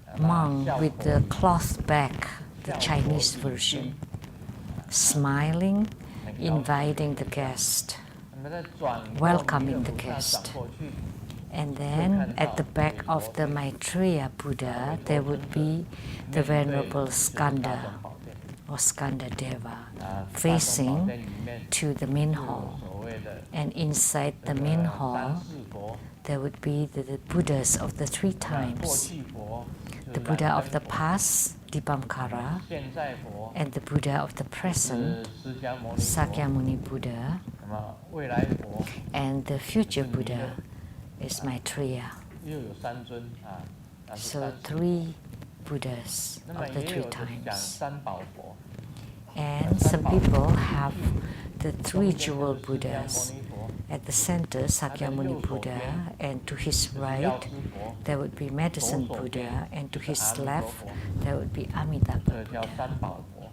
啊那 monk 效 with 果 the 礼 cloth back, the 效果 Chinese 礼 version, 仪 smiling, 很摇 inviting the guest. 那么再转过弥 welcoming 勒 the 菩萨 guest. 转过去， And then at the back of the Maitreya Buddha, there would be the 面对 Venerable 就是大 Skanda 雄宝殿 or Skanda Deva 啊，大雄宝 facing 殿里面 to the main 就有 hall. 所谓的 And inside 这 the 个 main 三 hall, 世佛， there would be the Buddhas of the three 那过 times. 去佛就 The 是 Buddha 燃 of the 灯佛， past, Dipamkara, 现在佛 and the Buddha of the 是 present, 释迦牟尼佛， Sakyamuni Buddha, 那么未来佛 and the future Buddha is Maitreya. 又有三尊啊，那是 So 三世。 three Buddhas 那么 of the 也 three 有的讲 times. 三宝佛， And some people have the 中 three 间就 jewel 是释迦牟 Buddhas. 尼佛， At the center, Sakyamuni Buddha, and to his 就是药 right, 师佛， there would be Medicine 左手 Buddha, 边 and to 就是 his 阿弥陀 left, 佛， there would be Amitabha 这叫 Buddha. 三宝佛。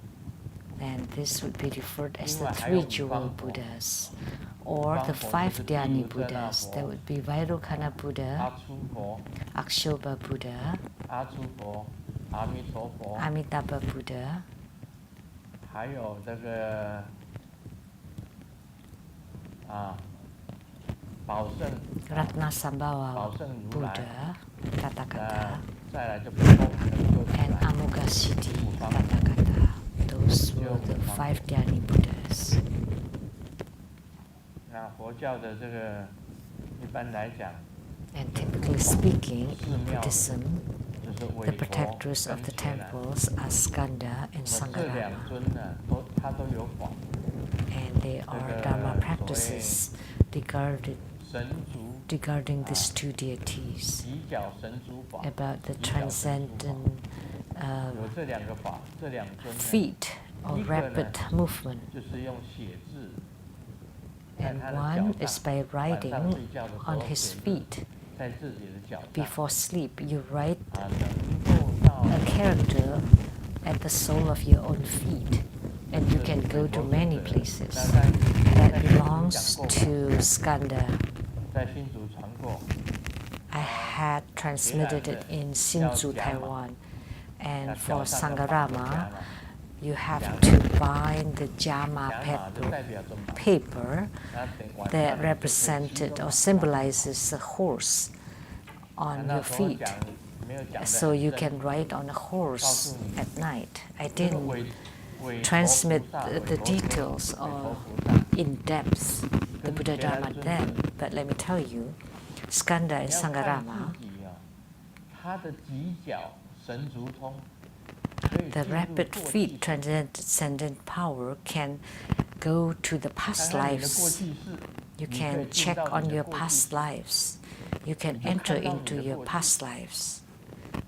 And this would be referred as 另 the 外还有 three 五 jewel 方佛， Buddhas. Or 五 the 方佛 five 就是 Dhyani 毗卢遮那 Buddhas. 佛 There would be Vairocana 阿 Buddha, 出佛、 Akshobha Buddha, 阿出佛、阿弥陀佛， Amitabha Buddha, 还有这个啊宝胜 Ratnasambhava 宝胜如来， Buddha, Kata 那 Kata, 再来就不空能够如 and 来， Amugasiddhi 五方 Kata Kata. Those Those were the 5 Dhyani Buddhas. 那佛教的这个一般来讲， And typically speaking, in 寺庙 Buddhism, 就是 the 韦佛 protectors 跟 of the 伽蓝。 temples are Skanda 那 and 么这两 Sangarama. 尊呢，他都有法， And they are the Dharma practices regarding 神足 these two deities, 极角神足法， about the 极角神足法 transcendent 有这两个法，这两尊呢， feet or 一个呢 rapid movement. 就是用写字，在 And 他的 one 脚 is 上， by 晚上 writing 睡觉的时 on 候 his 写字， feet. 在自己的脚上， Before sleep, you write 能够到 a character at the sole of your own feet, and you can go to many places. 在 That 新竹 belongs 讲过， to Skanda. 在新竹传过， I had transmitted it in Hsinchu, Taiwan. And for Sangarama, you have to bind the Jama 甲马就代 paper, 表着马， paper 那等晚 that 上你就可以吸 represented 收 or 马 symbolizes a horse 那 on 那 your 时候 feet. 讲没有讲得 So 很 you 深 can ride on a horse at night. I 这个 didn't 韦 transmit 佛菩萨 the 韦佛 details 韦佛 or 菩萨 in depth the 跟 Buddha 伽蓝 Dharma 尊 then, 者 but let me tell you, Skanda 你 and 要看 Sangarama, 自己啊，他的极角神足通，可以 the 进入 rapid 过 feet 去式 transcendent power can go to the 看 past 看你的过 lives. 去式， You 你可以 can 进 check 到 on 你的 your 过去 past 式， lives. You can 你就 enter 看到你 into 的 your 过去 past lives.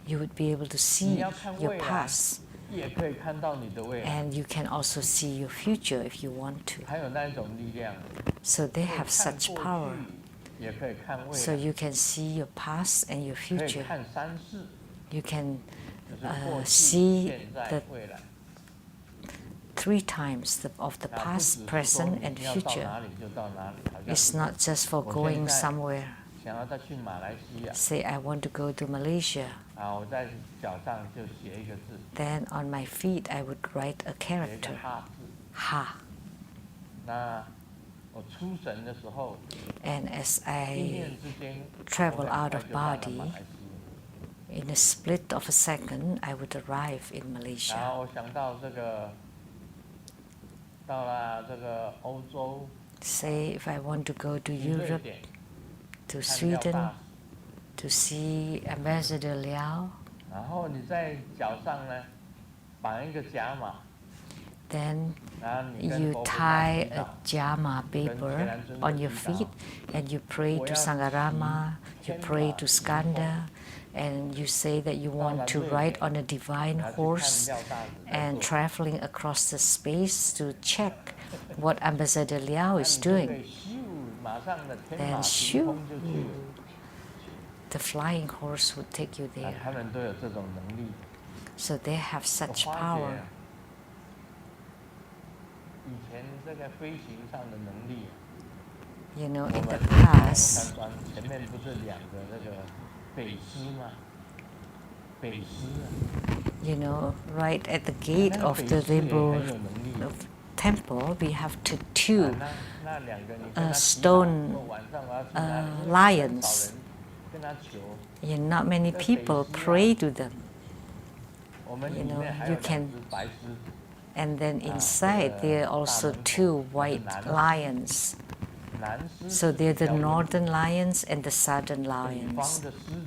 You would be able to 你 see 要看 your 未来， past, 也可以看到你的未来， and you can also see your future if you want to. 还有那一种力量， So they 可以 have 看 such 过 power. 去，也可以看未 So 来， you can see your past and your 可以 future. 看三世， You can 就是过去、 see 现在 the、未来。 3 times of the 那不 past, 只是说 present, 你 and 要到 future. 哪里就到哪里，好像 It's 是 not just for 我 going 现在 somewhere. 想要再去马来西亚， Say I want to go to Malaysia. 我在脚上就写一个字， Then on my feet I would write a 写一 character. 个哈字。 Ha. 那我出神的时候， And as 一 I 念之间 travel 我 out 很 of 快就到了 body, 马来西 in a split of a second, I would arrive in 亚。然 Malaysia. 后我想到这个，到了这个欧洲， Say if I want to go to 去瑞 Europe, 典 to 看廖 Sweden, 大 to see Ambassador Liao, 然后你在脚上呢绑一个甲马， then 然后你跟 you 佛菩萨 tie 祈 a 祷。 jama paper on your feet and you pray to Sangarama, you pray to Skanda, and you say that you want to ride on a divine 然后去看 horse 廖大子在 and 做 traveling across the space to check what Ambassador Liao 那 is 你就可以 doing. 咻，马上的天 Then 马行空就去了。 The flying horse would take you 那 there. 他们都有这种能力。 So they have 我 such 发 power. 觉以前这个飞行上的能力， You know, 我 in 们 the 跑 past, 山庄前面不是两个那个北师吗？北师啊， you know, right at the gate 那个 of 北 the 师也很 Rainbow 有能力。 temple, we have two 那两个你跟他祈祷 stone 说晚上我要去哪里？因为 lions. 很少人跟他求。 Not many people pray to them. 我们 You 里 know, 面还 you 有两 can- 只白狮子。 And then inside, there are also 2 white lions. 南狮子 So they're the 比较温和 northern lions and the southern 北方 lions. 的狮子，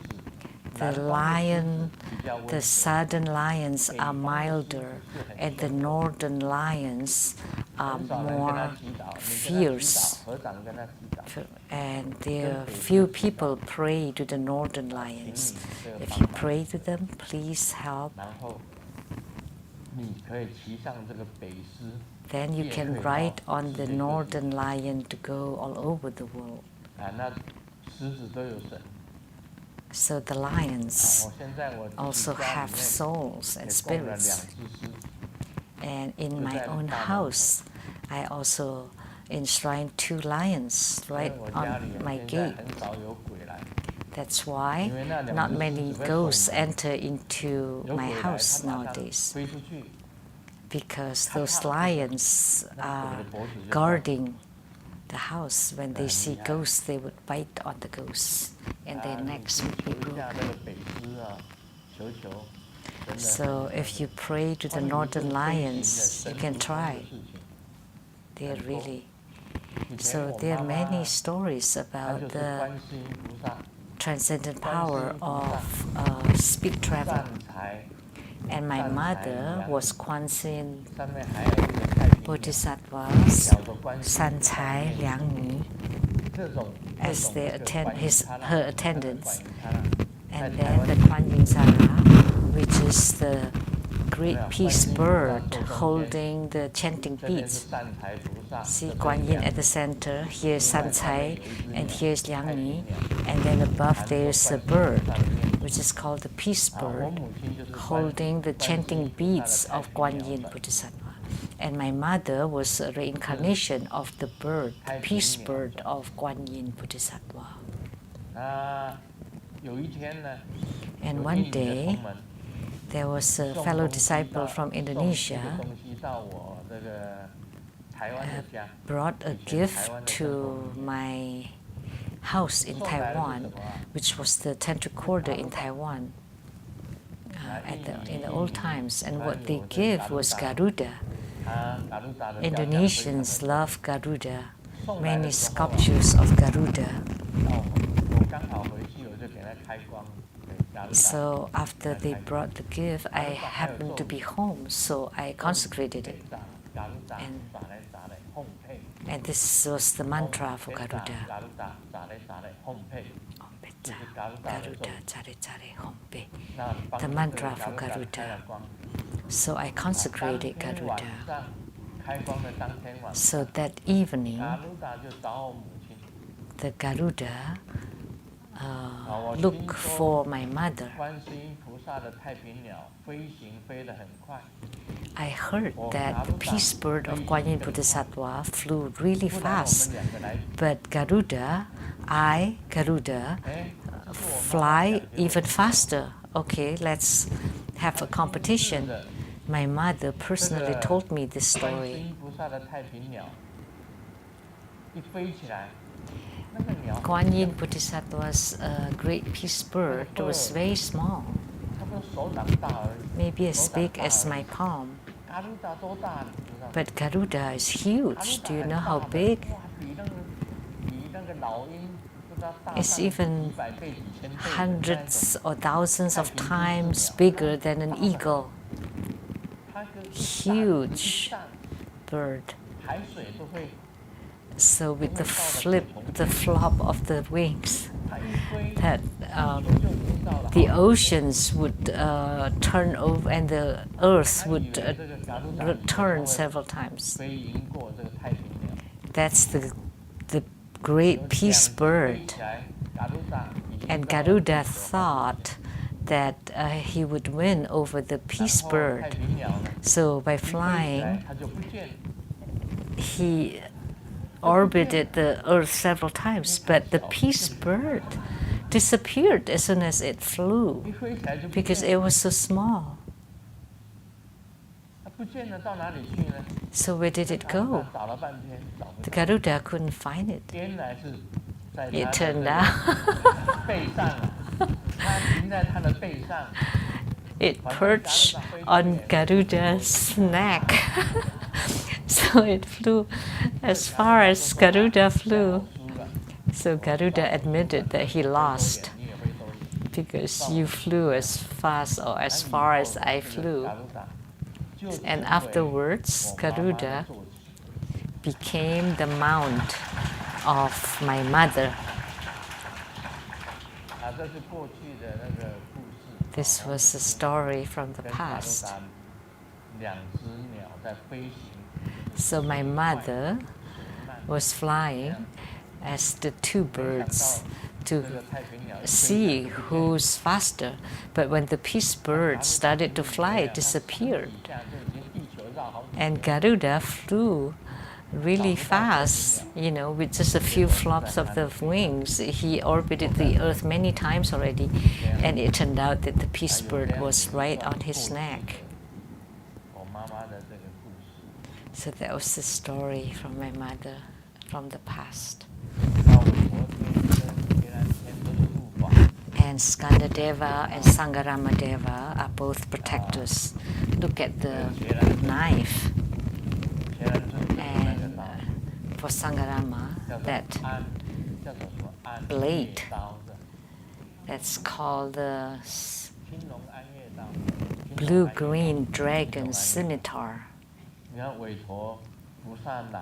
The 南方的狮子 lion, 比较温 the 和 southern lions 北 are 方的狮子 milder, 是很 and the 凶的 northern lions are 很少人跟他 more 祈祷，你跟他祈 fierce. 祷，合掌跟他祈祷。 And there are few people pray to the northern lions. If you pray to them, please help. 然后你可以骑上这个北狮， Then you can ride on the northern lion to go all over the world. 那狮子都有神。 So the lions 我现在我自己 also 家 have 里面 souls and 也供了2 spirits. 只狮， And in my own house, I also enshrine 2 lions 所以 right 我家里 on my 现在 gate. 很少有鬼来。 That's why 因为那2 not 只 many 狮子会 ghosts 守门， enter into 有 my 鬼来 house 它马上 nowadays 飞出去， because those lions 那鬼 are 的脖子就断。 guarding the house. When they see ghosts, they would bite on the ghosts, and their 你 necks 去 would be 求一下 broken. 那个北狮啊，求求， So if you pray to the northern lions, you can try. They are really. So there are many stories about the transcendent power of speed travel. And my mother was Kwanzin Bodhisattva's Sanchai Liang as her attendants. And then the Kuan Yin Sara, which is the great peace bird holding the chanting beads. See Guan Yin at the center, here's San Cai, and here's Liang Ni, and then above there's a bird, which is called the peace bird, holding the chanting beads of Guan Yin Bodhisattva. And my mother was a reincarnation of the bird, the peace bird of Guan Yin Bodhisattva. And one day, there was a fellow disciple from Indonesia brought a gift to my house in Taiwan, which was the tent recorder in Taiwan in the old times. And what they gave was Garuda. Indonesians love Garuda, many sculptures of Garuda. So after they brought the gift, I happened to be home, so I consecrated it. And this was the mantra for Garuda. The mantra for Garuda. So I consecrated Garuda. So that evening, the Garuda look for my mother. I heard that the peace bird of Guan Yin Bodhisattva flew really fast, but Garuda, fly even faster. Okay, let's have a competition. My mother personally told me this story. Guan Yin Bodhisattva's great peace bird was very small, maybe as big as my palm. But Garuda is huge. Do you know how big? It's even hundreds or thousands of times bigger than an eagle. Huge bird. So with the flop of the wings, that the oceans would turn over and the earth would return several times. That's the great peace bird. And Garuda thought that he would win over the peace bird. So by flying, he orbited the earth several times, but the peace bird disappeared as soon as it flew because it was so small. So where did it go? The Garuda couldn't find it. It turned out it perched on Garuda's neck. So it flew as far as Garuda flew. So Garuda admitted that he lost because you flew as fast or as far as I flew. And afterwards, Garuda became the mount of my mother. This was a story from the past. So my mother was flying as the two birds to see who's faster. But when the peace bird started to fly, it disappeared. And Garuda flew really fast, with just a few flops of the wings. He orbited the earth many times already, and it turned out that the peace bird was right on his neck. So that was the story from my mother from the past. And Skandadeva and Sangaramadeva are both protectors. Look at the knife. And for Sangarama, that blade, that's called the blue-green dragon scimitar.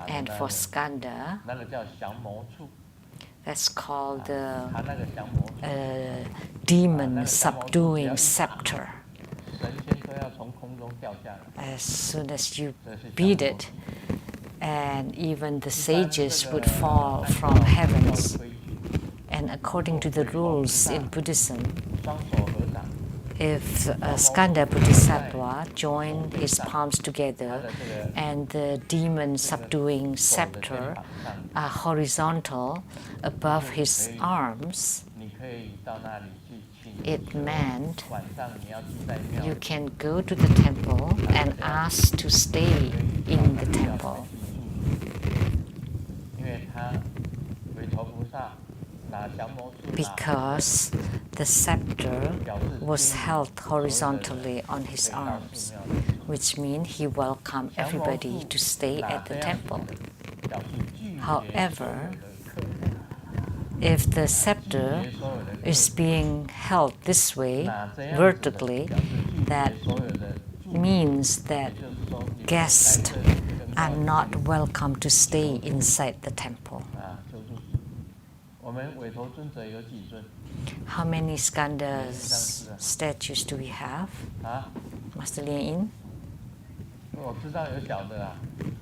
And for Skanda, that's called the demon subduing scepter. As soon as you beat it, and even the sages would fall from heavens. And according to the rules in Buddhism, if Skanda Bodhisattva joined his palms together and the demon subduing scepter are horizontal above his arms, it meant you can go to the temple and ask to stay in the temple. Because the scepter was held horizontally on his arms, which means he welcomed everybody to stay at the temple. However, if the scepter is being held this way, vertically, that means that guests are not welcome to stay inside the temple. How many Skanda statues do we have? Master Lien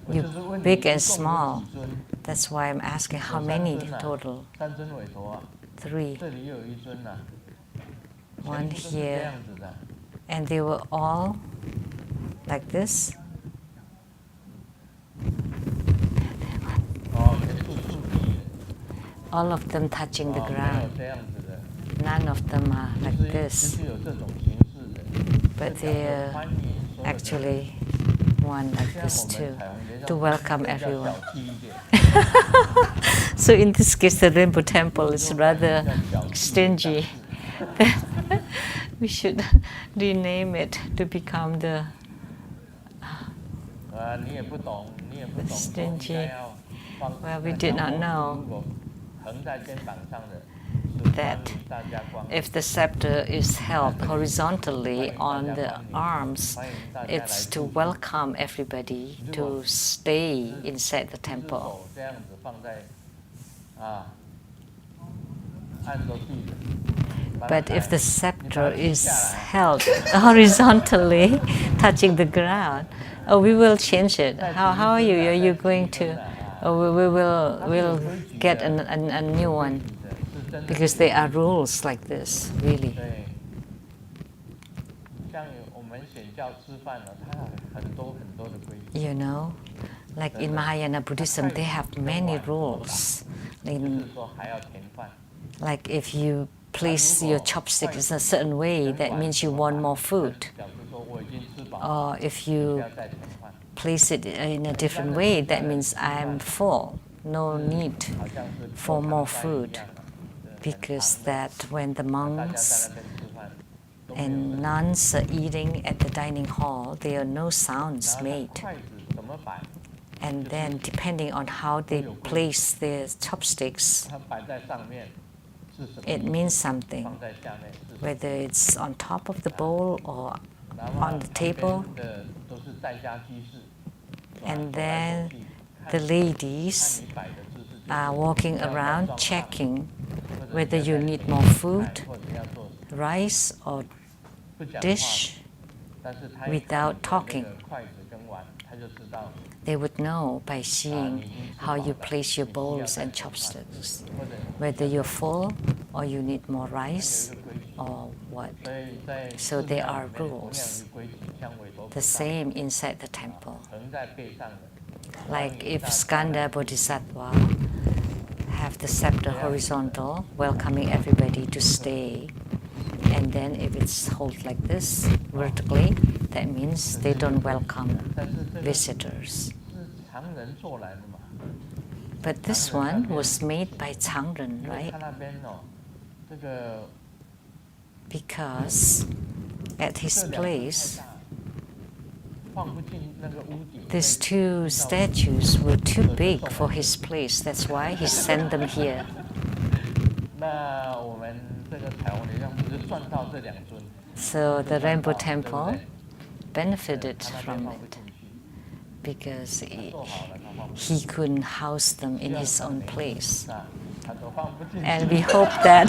In? Big and small. That's why I'm asking how many total? 3. One here. And they were all like this? All of them touching the ground. None of them are like this. But they're actually one like this too, to welcome everyone. So in this case, the Rainbow Temple is rather stingy. We should rename it to become the stingy. Well, we did not know that if the scepter is held horizontally on the arms, it's to welcome everybody to stay inside the temple. But if the scepter is held horizontally, touching the ground, we will change it. How are you? Are you going to? We'll get a new one, because there are rules like this, really. You know, like in Mahayana Buddhism, they have many rules. Like if you place your chopsticks in a certain way, that means you want more food. Or if you place it in a different way, that means I'm full, no need for more food. Because that when the monks and nuns are eating at the dining hall, there are no sounds made. And then depending on how they place their chopsticks, it means something. Whether it's on top of the bowl or on the table. And then the ladies are walking around checking whether you need more food, rice or dish, without talking. They would know by seeing how you place your bowls and chopsticks, whether you're full or you need more rice or what. So there are rules. The same inside the temple. Like if Skanda Bodhisattva have the scepter horizontal, welcoming everybody to stay, and then if it's held like this, vertically, that means they don't welcome visitors. But this one was made by Changren, right? because at his place, these two statues were too big for his place. That's why he sent them here. So the Rainbow Temple benefited from it because he couldn't house them in his own place. And we hope that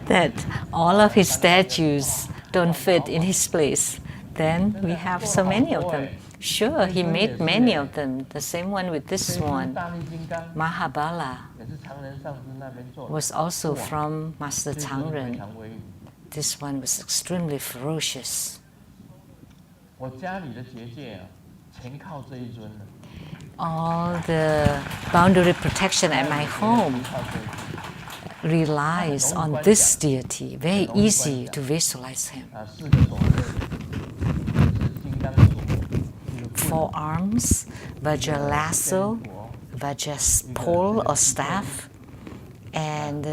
that all of his statues don't fit in his place. Then we have so many of them. Sure, he made many of them. The same one with this one. Mahabala was also from Master Changren. This one was extremely ferocious. All the boundary protection at my home relies on this deity. Very easy to visualize him. 4 arms, Vajra lasso, Vajra pole or staff, and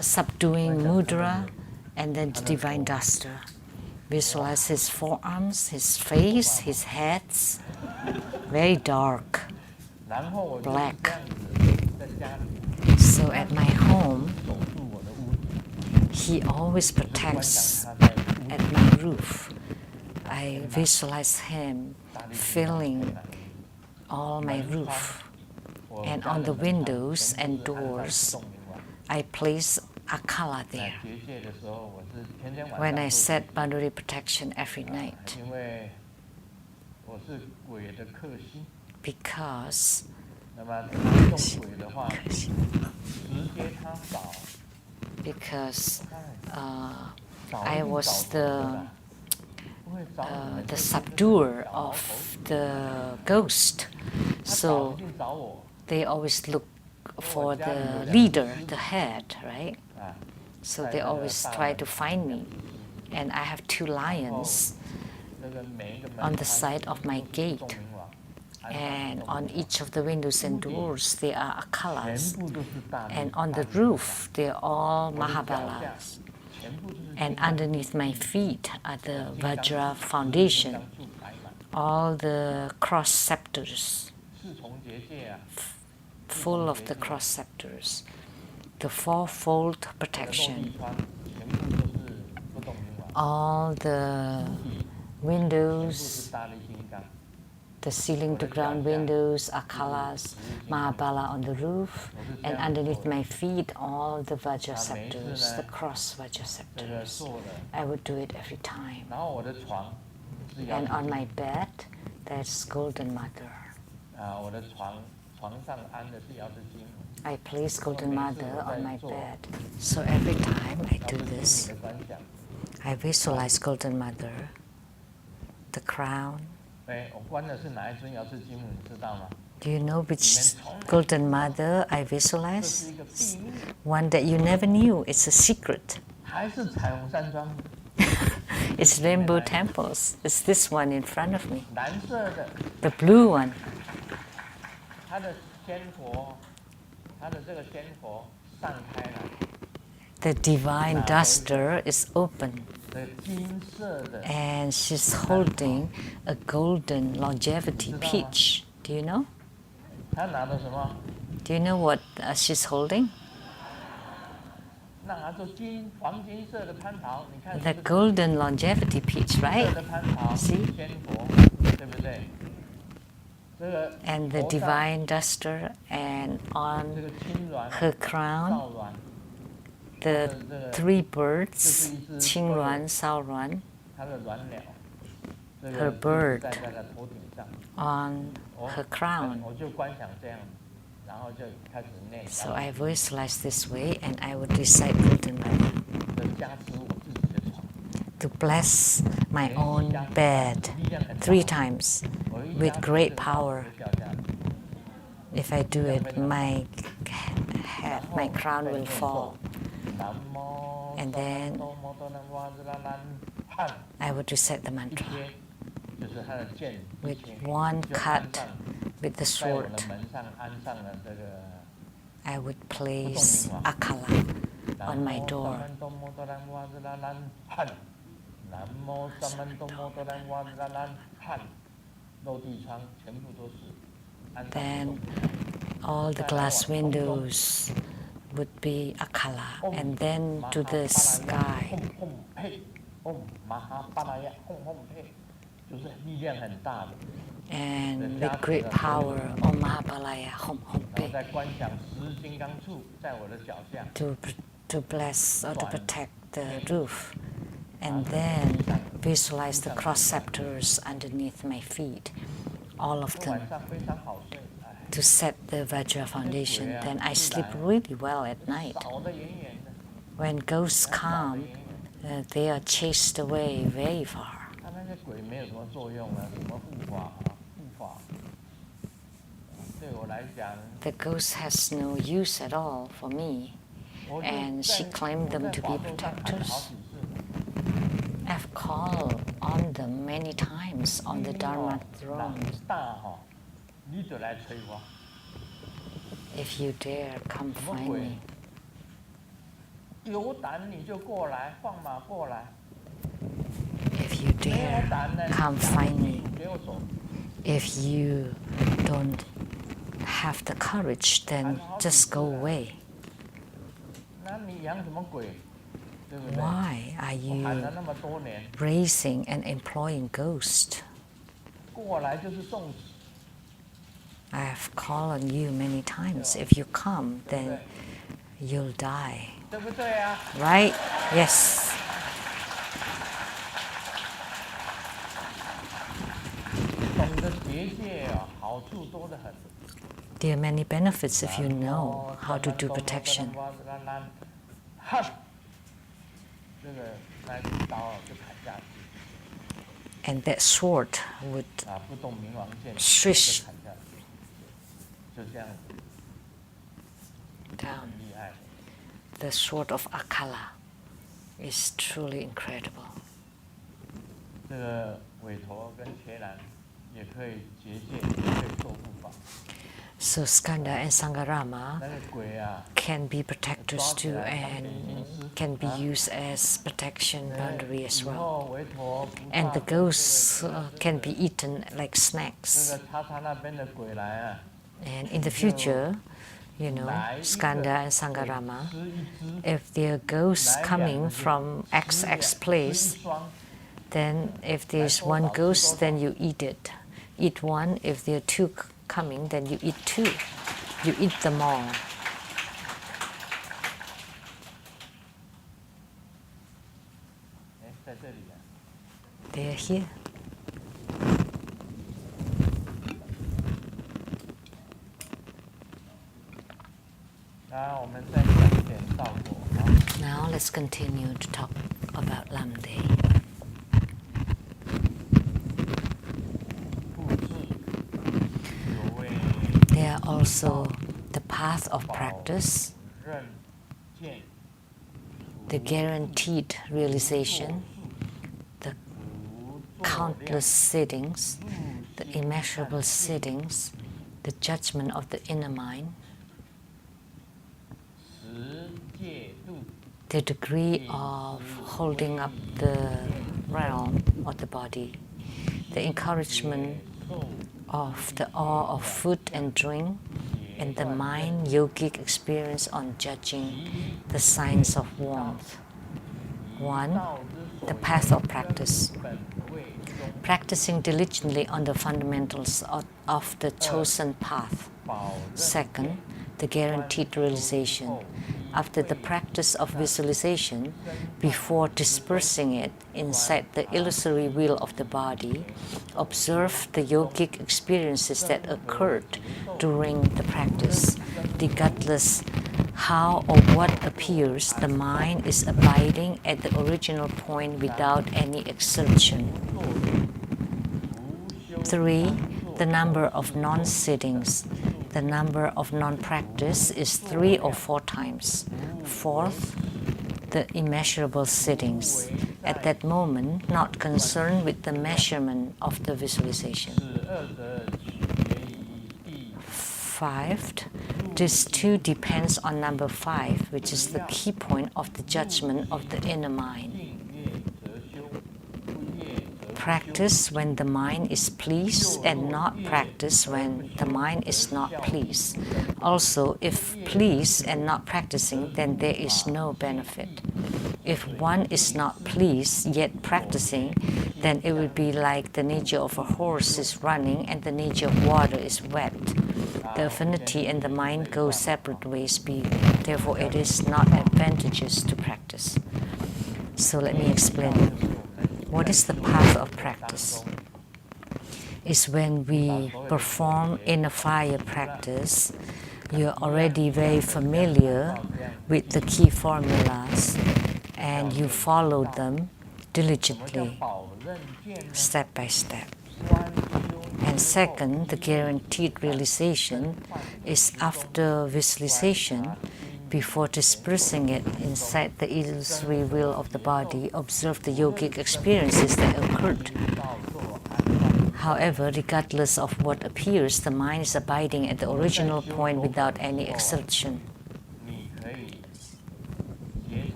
subduing mudra, and then the divine duster. Visualize his forearms, his face, his heads, very dark, black. So at my home, he always protects at my roof. I visualize him filling all my roof. And on the windows and doors, I place akala there when I set boundary protection every night. Because I was the subduer of the ghost. So they always look for the leader, the head, right? So they always try to find me. And I have 2 lions on the side of my gate. And on each of the windows and doors, there are akalas. And on the roof, they're all Mahabalas. And underneath my feet are the Vajra foundation, all the cross scepters, full of the cross scepters, the 4-fold protection, all the windows, the ceiling to ground windows, akalas, Mahabala on the roof, and underneath my feet, all the Vajra scepters, the cross Vajra scepters. I would do it every time. And on my bed, there's Golden Mother. I place Golden Mother on my bed. So every time I do this, I visualize Golden Mother, the crown. Do you know which Golden Mother I visualize? One that you never knew. It's a secret. It's Rainbow Temples. It's this one in front of me. The blue one. The divine duster is open. And she's holding a golden longevity peach. Do you know? Do you know what she's holding? The golden longevity peach, right? See? And the divine duster, and on her crown, the 3 birds, Qingruan, Saoruan, her bird on her crown. So I visualize this way, and I would recite Golden Mother to bless my own bed 3 times with great power. If I do it, my head, my crown will fall. And then I would recite the mantra with 1 cut with the sword. I would place akala on my door. Then all the glass windows would be a color, and then to the sky. And with great power, Om Mahabhalaya, Hom Hom Pe, to bless or to protect the roof. And then visualize the cross scepters underneath my feet, all of them, to set the Vajra foundation. Then I sleep really well at night. When ghosts come, they are chased away very far. The ghost has no use at all for me, and she claimed them to be protectors. I've called on them many times on the Dharma throne. If you dare, come find me. If you dare, come find me. If you don't have the courage, then just go away. Why are you raising and employing ghosts? I have called on you many times. If you come, then you'll die. Right? Yes. There are many benefits if you know how to do protection. And that sword would swish down. The sword of Akala is truly incredible. So Skanda and Sangarama can be protectors too, and can be used as protection boundary as well. And the ghosts can be eaten like snacks. And in the future, you know, Skanda and Sangarama, if there are ghosts coming from XX place, then if there's one ghost, then you eat it. Eat one. If there are two coming, then you eat two. You eat them all. They're here. Now let's continue to talk about Lamdre. There are also the path of practice, the guaranteed realization, the countless sittings, the immeasurable sittings, the judgment of the inner mind, the degree of holding up the realm of the body, the encouragement of the awe of food and drink, and the mind yogic experience on judging the signs of warmth. 1. The path of practice. Practicing diligently on the fundamentals of the chosen path. 2. The guaranteed realization. After the practice of visualization, before dispersing it inside the illusory wheel of the body, observe the yogic experiences that occurred during the practice. Regardless how or what appears, the mind is abiding at the original point without any exertion. 3. The number of non-sittings. The number of non-practice is 3 or 4 times. 4th, the immeasurable sittings. At that moment, not concerned with the measurement of the visualization. 5. This too depends on number 5, which is the key point of the judgment of the inner mind. Practice when the mind is pleased and not practice when the mind is not pleased. Also, if pleased and not practicing, then there is no benefit. If one is not pleased yet practicing, then it would be like the nature of a horse is running and the nature of water is wet. The affinity and the mind go separate ways, therefore it is not advantageous to practice. So let me explain. What is the path of practice? It's when we perform inner fire practice, you're already very familiar with the key formulas and you follow them diligently, step by step. And second, the guaranteed realization is after visualization. Before dispersing it inside the illusory will of the body, observe the yogic experiences that occurred. However, regardless of what appears, the mind is abiding at the original point without any exertion.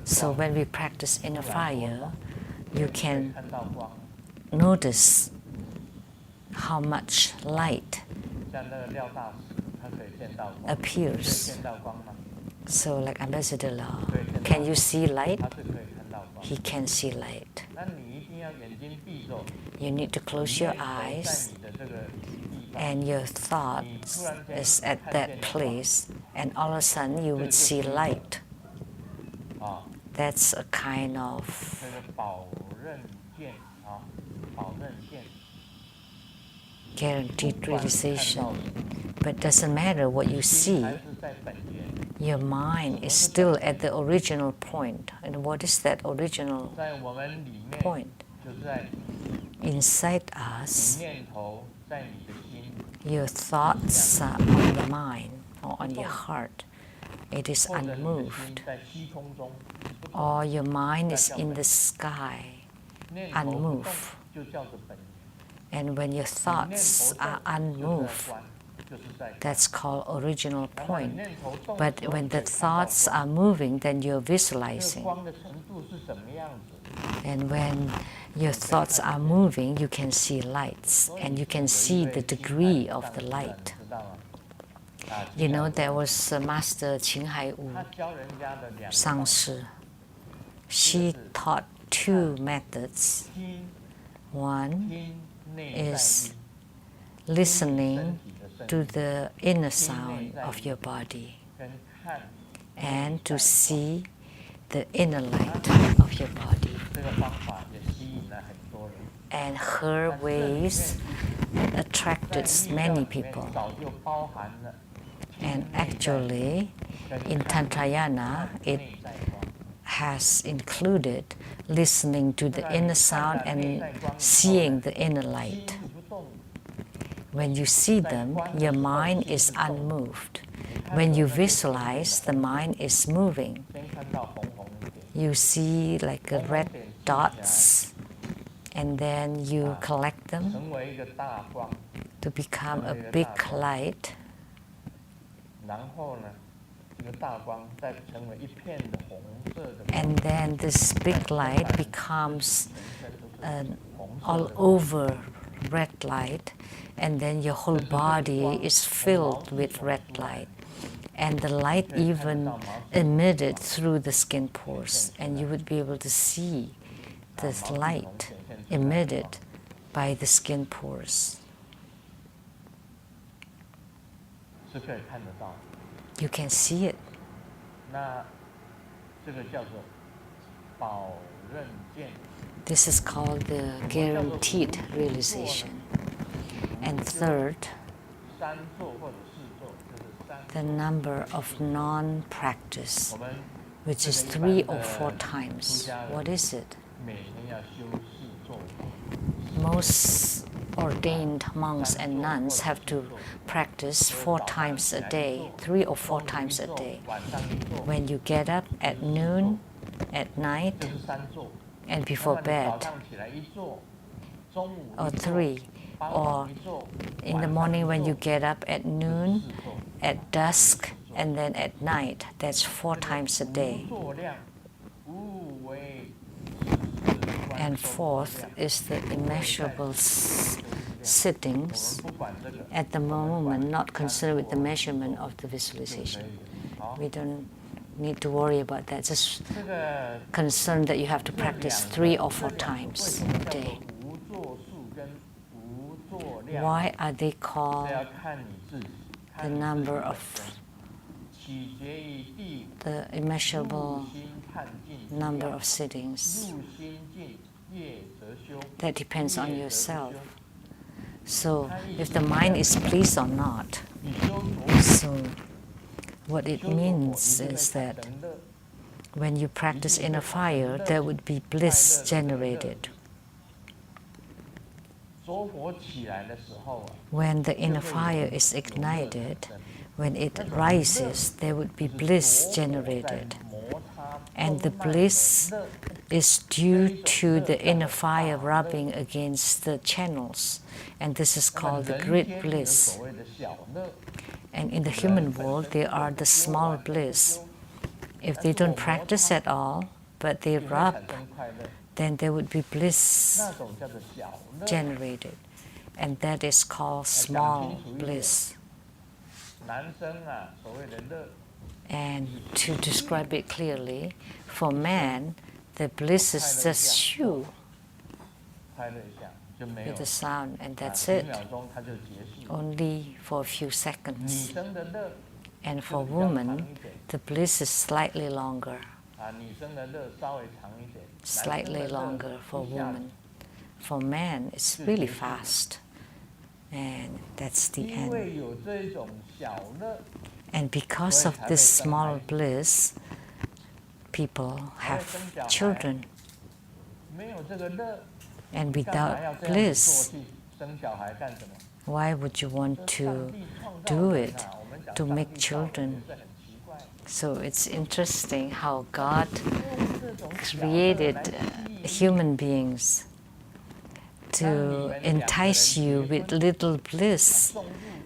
So when we practice inner fire, you can notice how much light appears. So like Ambassador Law, can you see light? He can see light. You need to close your eyes and your thoughts is at that place and all of a sudden you would see light. That's a kind of guaranteed realization. But it doesn't matter what you see, your mind is still at the original point. And what is that original point? Inside us, your thoughts are on the mind or on your heart. It is unmoved. Or your mind is in the sky, unmoved. And when your thoughts are unmoved, that's called original point. But when the thoughts are moving, then you're visualizing. And when your thoughts are moving, you can see lights, and you can see the degree of the light. You know, there was Master Qing Hai Wu, Sangshi. She taught 2 methods. One is listening to the inner sound of your body and to see the inner light of your body. And her ways attracted many people. And actually, in Tantrayana, it has included listening to the inner sound and seeing the inner light. When you see them, your mind is unmoved. When you visualize, the mind is moving. You see like red dots, and then you collect them to become a big light. And then this big light becomes an all over red light, and then your whole body is filled with red light. And the light even emitted through the skin pores, and you would be able to see this light emitted by the skin pores. You can see it. This is called the guaranteed realization. And third, the number of non-practice, which is 3 or 4 times. What is it? Most ordained monks and nuns have to practice 4 times a day, 3 or 4 times a day. When you get up at noon, at night, and before bed. Or 3, or in the morning when you get up, at noon, at dusk, and then at night. That's 4 times a day. And fourth is the immeasurable sittings at the moment, not concerned with the measurement of the visualization. We don't need to worry about that. Just concerned that you have to practice 3 or 4 times a day. Why are they called the number of the immeasurable number of sittings? That depends on yourself. So if the mind is pleased or not, so what it means is that when you practice inner fire, there would be bliss generated. When the inner fire is ignited, when it rises, there would be bliss generated. And the bliss is due to the inner fire rubbing against the channels. And this is called the great bliss. And in the human world, there are the small bliss. If they don't practice at all, but they rub, then there would be bliss generated. And that is called small bliss. And to describe it clearly, for man, the bliss is just shoo with the sound, and that's it, only for a few seconds. And for women, the bliss is slightly longer for women. For man, it's really fast, and that's the end. And because of this small bliss, people have children. And without bliss, why would you want to do it, to make children? So it's interesting how God created human beings to entice you with little bliss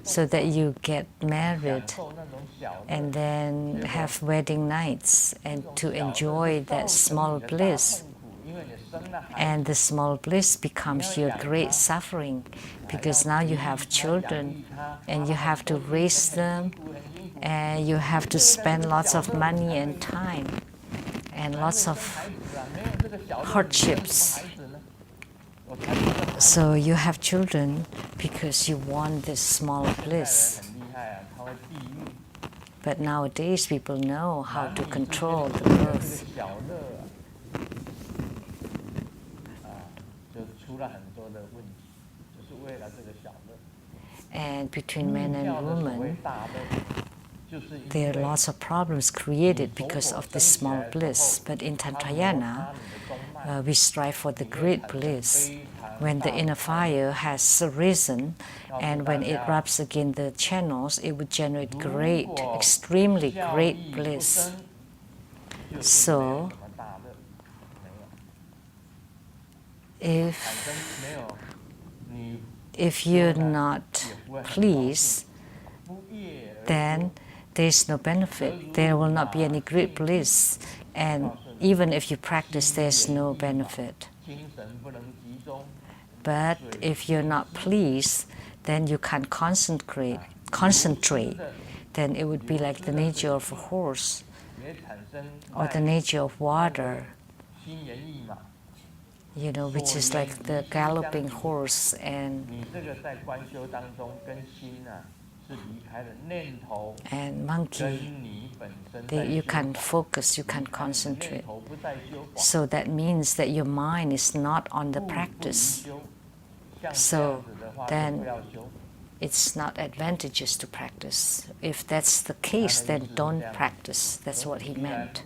so that you get married and then have wedding nights and to enjoy that small bliss. And the small bliss becomes your great suffering because now you have children and you have to raise them and you have to spend lots of money and time and lots of hardships. So you have children because you want this small bliss. But nowadays people know how to control the birth. And between men and women, there are lots of problems created because of this small bliss. But in Tantrayana, we strive for the great bliss. When the inner fire has risen and when it rubs against the channels, it would generate great, extremely great bliss. So, if you're not pleased, then there's no benefit. There will not be any great bliss. And even if you practice, there's no benefit. But if you're not pleased, then you can't concentrate. Then it would be like the nature of a horse or the nature of water, which is like the galloping horse and monkey. You can't focus, you can't concentrate. So that means that your mind is not on the practice. So then it's not advantageous to practice. If that's the case, then don't practice. That's what he meant.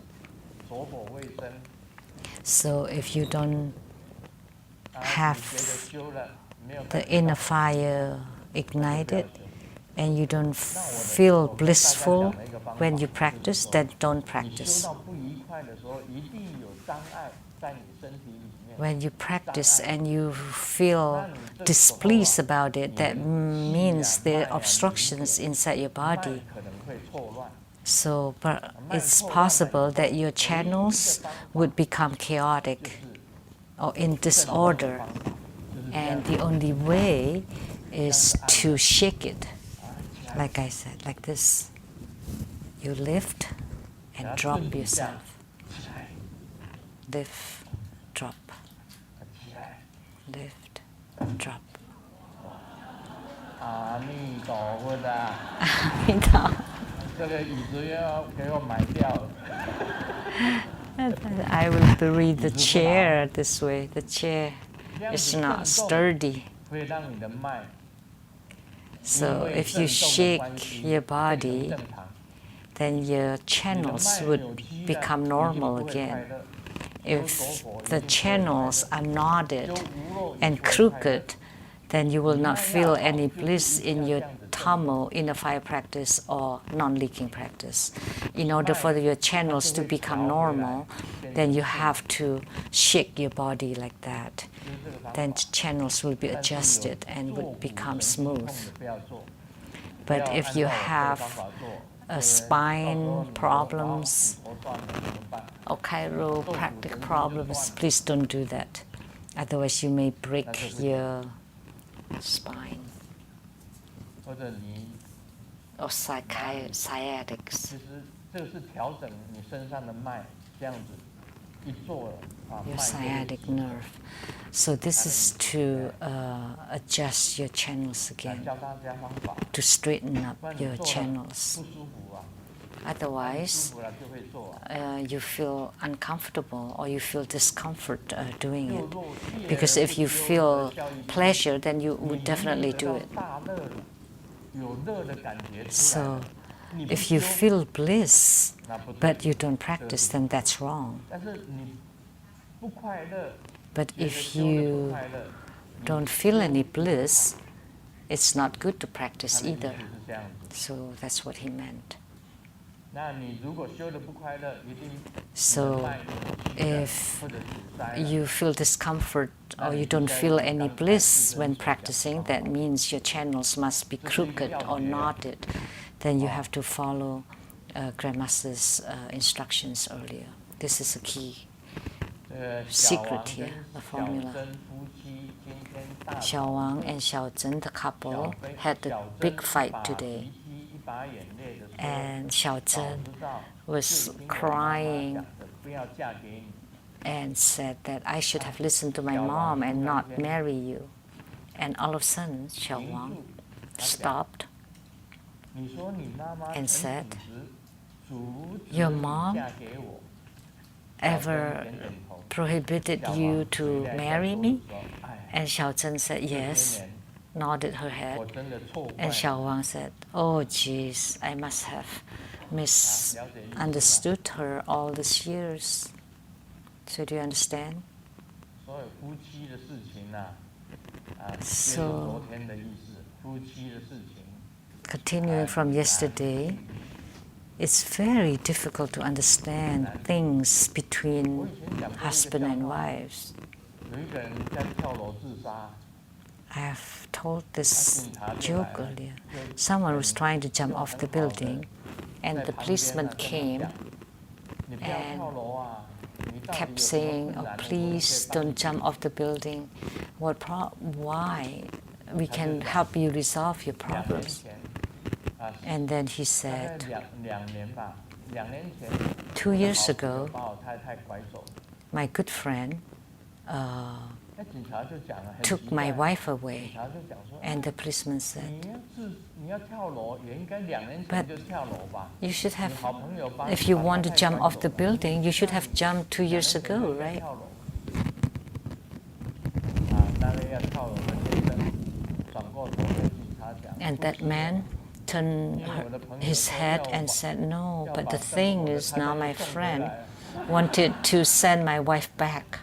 So if you don't have the inner fire ignited and you don't feel blissful when you practice, then don't practice. when you practice and you feel displeased about it, that means there are obstructions inside your body. So but it's possible that your channels would become chaotic or in disorder. And the only way is to shake it, like I said, like this. You lift and drop yourself. Lift, drop. Lift, drop. 阿弥陀佛啊！ 这个椅子要给我买掉了。 I will bury the chair this way. The chair is not sturdy. 会让你的脉 So if you shake your body, then your channels would become normal again. If the channels are knotted and crooked, then you will not feel any bliss in your Tammo, inner fire practice, or non-leaking practice. In order for your channels to become normal, then you have to shake your body like that. Then channels will be adjusted and would become smooth. But if you have spine problems or chiropractic problems, please don't do that. Otherwise, you may break your spine. Or sciatics. Your sciatic nerve. So this is to adjust your channels again, to straighten up your channels. Otherwise, you feel uncomfortable or you feel discomfort doing it. Because if you feel pleasure, then you would definitely do it. So, if you feel bliss, but you don't practice, then that's wrong. But if you don't feel any bliss, it's not good to practice either. So that's what he meant. So if you feel discomfort or you don't feel any bliss when practicing, that means your channels must be crooked or knotted. Then you have to follow Grandmaster's instructions earlier. This is a key secret here, the formula. Xiao Wang and Xiao Zhen, the couple, had a big fight today. And Xiao Zhen was crying and said that I should have listened to my mom and not marry you. And all of a sudden, Xiao Wang stopped and said, your mom ever prohibited you to marry me? And Xiao Zhen said, yes, nodded her head. And Xiao Wang said, oh geez, I must have misunderstood her all these years. So do you understand? So, continuing from yesterday, it's very difficult to understand things between husband and wives. I have told this joke earlier. Someone was trying to jump off the building, and the policeman came and kept saying, oh, please don't jump off the building. Why? We can help you resolve your problems. And then he said, 2 years ago, my good friend took my wife away. And the policeman said, but you should have, if you want to jump off the building, you should have jumped 2 years ago, right? And that man turned his head and said, no, but the thing is now my friend wanted to send my wife back.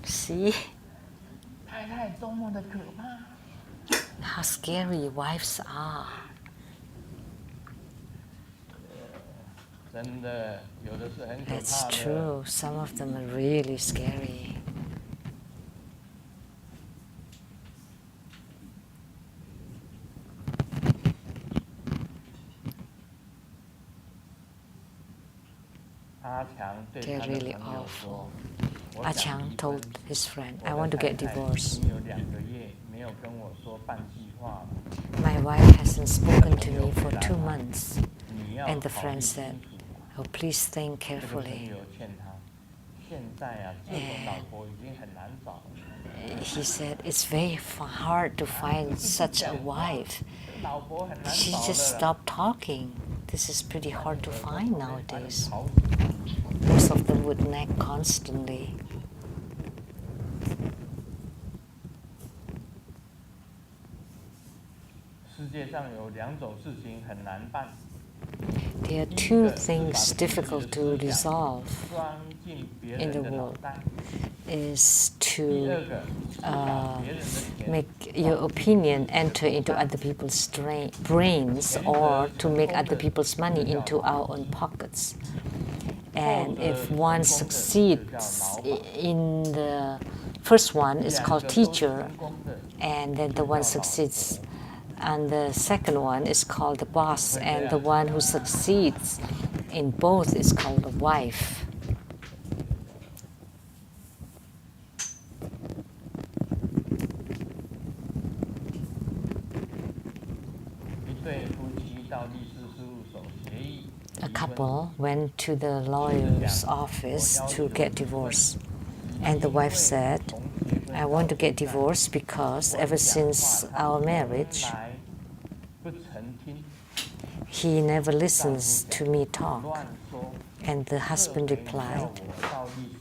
See? How scary wives are. 真的有的是很可 That's 怕的。 true. Some of them are really scary. 阿强对 They're 他的 really 朋友 awful. 说：“我 Ah 想 Chang 离 told 婚， his friend, 我 I 的 want to 太 get 太 divorced. 已经有2个月没有跟我说半句话了， My wife hasn't 他的 spoken to 朋友 me 回 for 答 2他 months. 你要 And the 考 friend 虑 said, 清楚啊。 Oh, please think 这个朋 carefully. 友劝他，现在啊，这种老婆已经很难找了。 He said, it's very hard to find such a wife. 老婆很难 She 找 just 的啦。 stopped talking. This is pretty 那 hard 你 to 耳朵 find 旁边把你 nowadays. 吵死。 Most of them would nag constantly. 世界上有2种事情很难办， There are 第一 two 个是把 things 自己 difficult 的 to 思想 resolve 装进别 in 人 the 的脑 world. 袋。 is 第 to 二个是把别人的钱 make your opinion enter into other people's brains or to make other people's money into our own pockets. And if one succeeds in the first one, it's 2 个 called 都是 teacher, 成功的， and then the 就 one 叫老 succeeds. 婆。 And the second one is called the boss, and the one who succeeds in both is called the wife. 一对夫妻到律师事务所协议 A 离婚， couple went to the lawyer's office to get divorced, and the wife said, 从结婚 I 到 want to 现 get 在 divorced because ever 我讲 since 话他 our 从 marriage, 来不曾听， he never 丈 listens 夫 to 讲 me talk. 乱说。 And the 这 husband 回你要 replied, 我到律师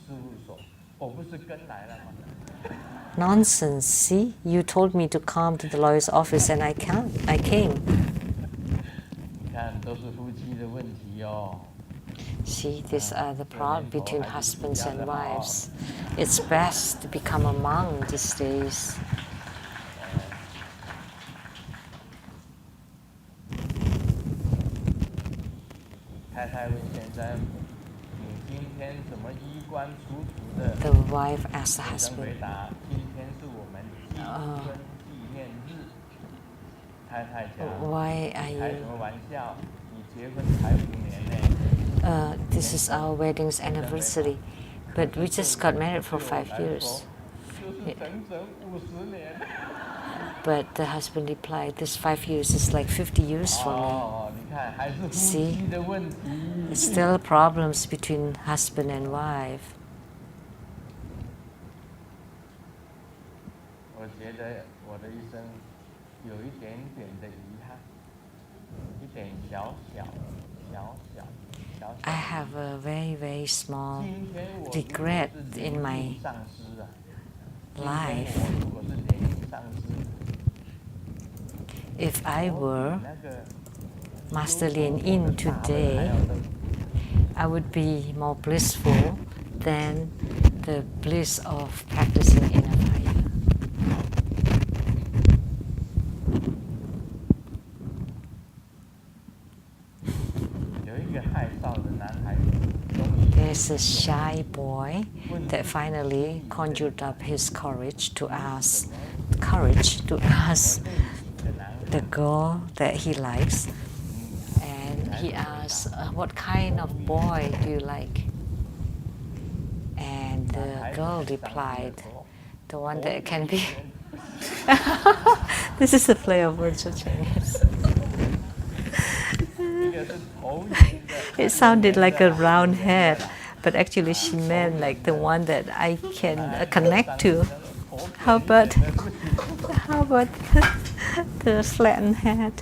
事务所，我不是跟来了吗？ Nonsense, see? You told me to come to the lawyer's office and I came. 你看，都是夫妻的问题哦。 See, these are the problems between husbands and wives. It's best to become a monk these days. 太太问先生：“你今天怎么衣冠楚楚的？” The wife asked the 先生回 husband, 答：“今天是我们结婚纪念日。”太太讲：“ Why are 开 you? 什么玩笑？你结婚才5年呢。” This is our wedding's anniversary, but we just got married for 5 years. 就是整整50年。 But the husband replied, this 5 years is like 50 years for me. 哦，你看，还是夫妻的问题。 Still problems between husband and wife. 我觉得我的一生有一点点的遗憾，一点小小。 I have a very, very small 今天我如果 regret 是 in 灵 my 性上师啊，今天 life. 我如果是灵性上师， If I 我 were 比那个 Master Lien Yin 修佛的大的还 today, 要更 I would be more blissful than the bliss of practicing inner fire. 有一个害臊的男孩子，终于 There's a shy boy that finally conjured up his courage to ask the girl that he likes, and he asked, what kind of boy do you like? And the girl replied, the one that can be. This is a play of words for Chinese. 一个是头圆的， It sounded like a round head, but actually she meant like the one that I can connect to. How about the flattened head?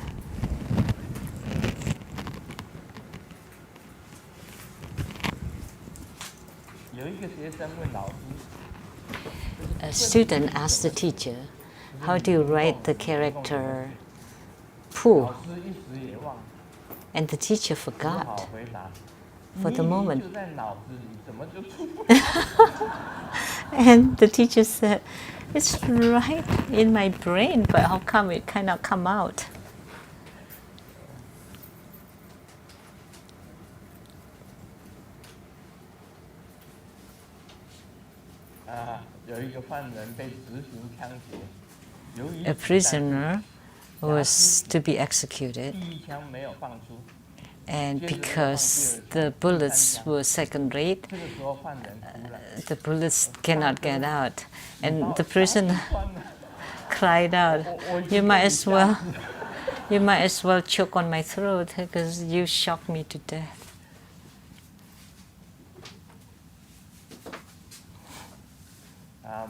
有一个学生问老师， A student asked the teacher, how do you write the character Pooh? 老师一时也忘了， And the teacher 只好 forgot. 回答。 For the 明 moment. 明就在脑子里，怎么就出不来？ And the teacher said, it's right in my brain, but how come it cannot come out? 有一个犯人被执行枪决，由于 A prisoner was to be executed, 第一枪没有放出， and because the bullets were second rate, 这个时候犯人哭了， the bullets cannot get out, and the prisoner cried out, you might as well choke on my throat because you shocked me to death.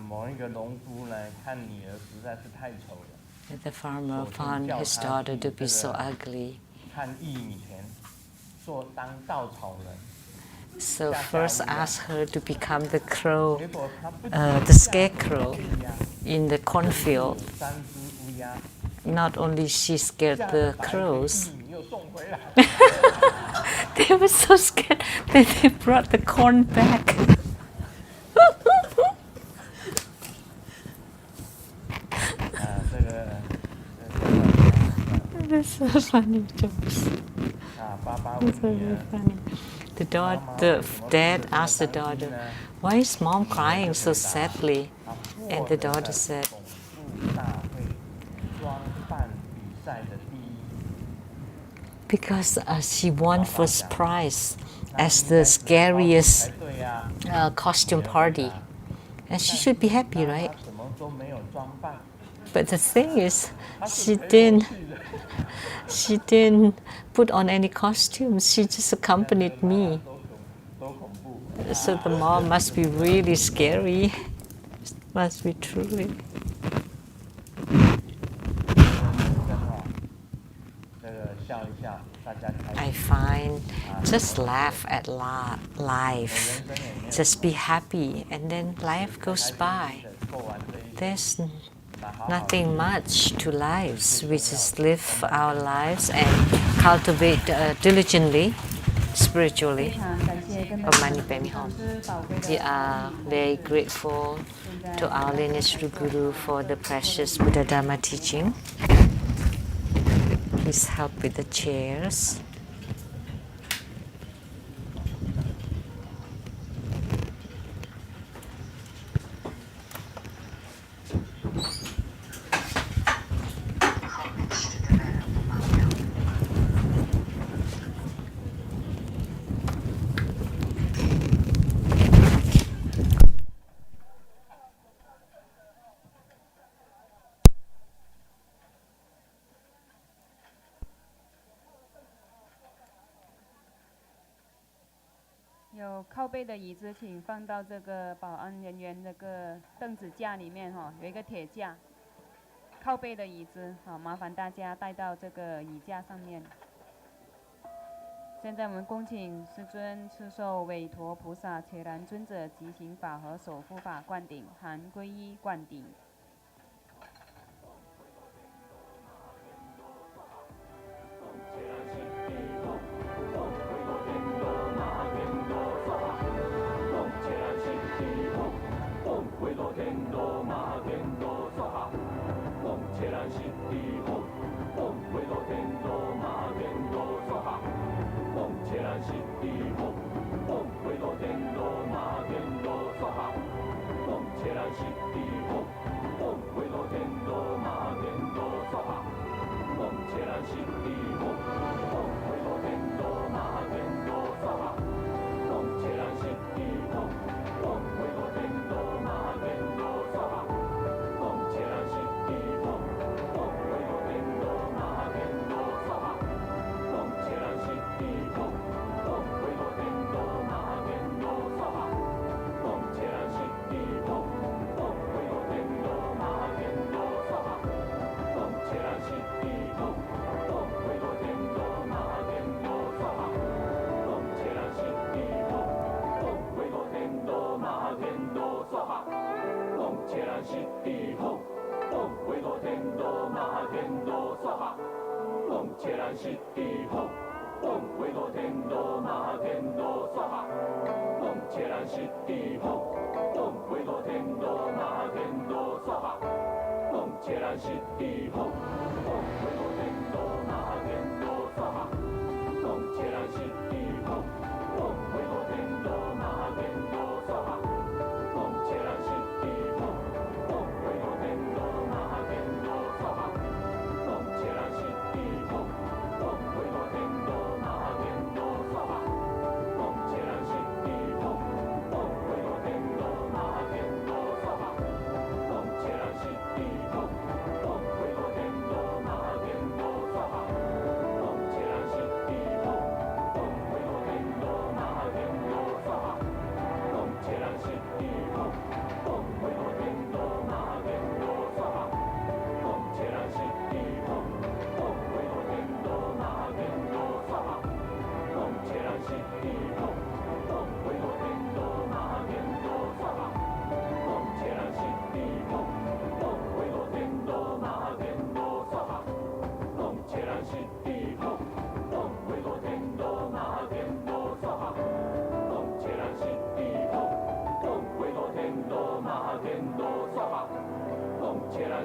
某一个农夫呢，看女儿实在是太丑了， The farmer found his daughter to be so ugly. 看玉米田，当稻草人。 So first asked her to become the crow, 结果他不 the scarecrow in the cornfield. 3只乌鸦， Not only she scared the crows, 玉米又送回来。 they were so scared that they brought the corn back. That's so funny jokes. That's very funny. The dad asked the daughter, why is mom crying so sadly? And the daughter said, because she won first prize as the scariest costume party. And she should be happy, right? But the thing is, she didn't put on any costumes. She just accompanied me. So the mom must be really scary. Must be truly. I find just laugh at life. Just be happy, and then life goes by. There's nothing much to lives. We just live our lives and cultivate diligently, spiritually. We are very grateful to our lineage Guru for the precious Buddha Dharma teaching. Please help with the chairs.有靠背的椅子，请放到这个保安人员那个凳子架里面哈，有一个铁架。靠背的椅子，好，麻烦大家带到这个椅架上面。现在我们恭请师尊赐受韦陀菩萨且然尊者即行法和守护法灌顶，含皈依灌顶。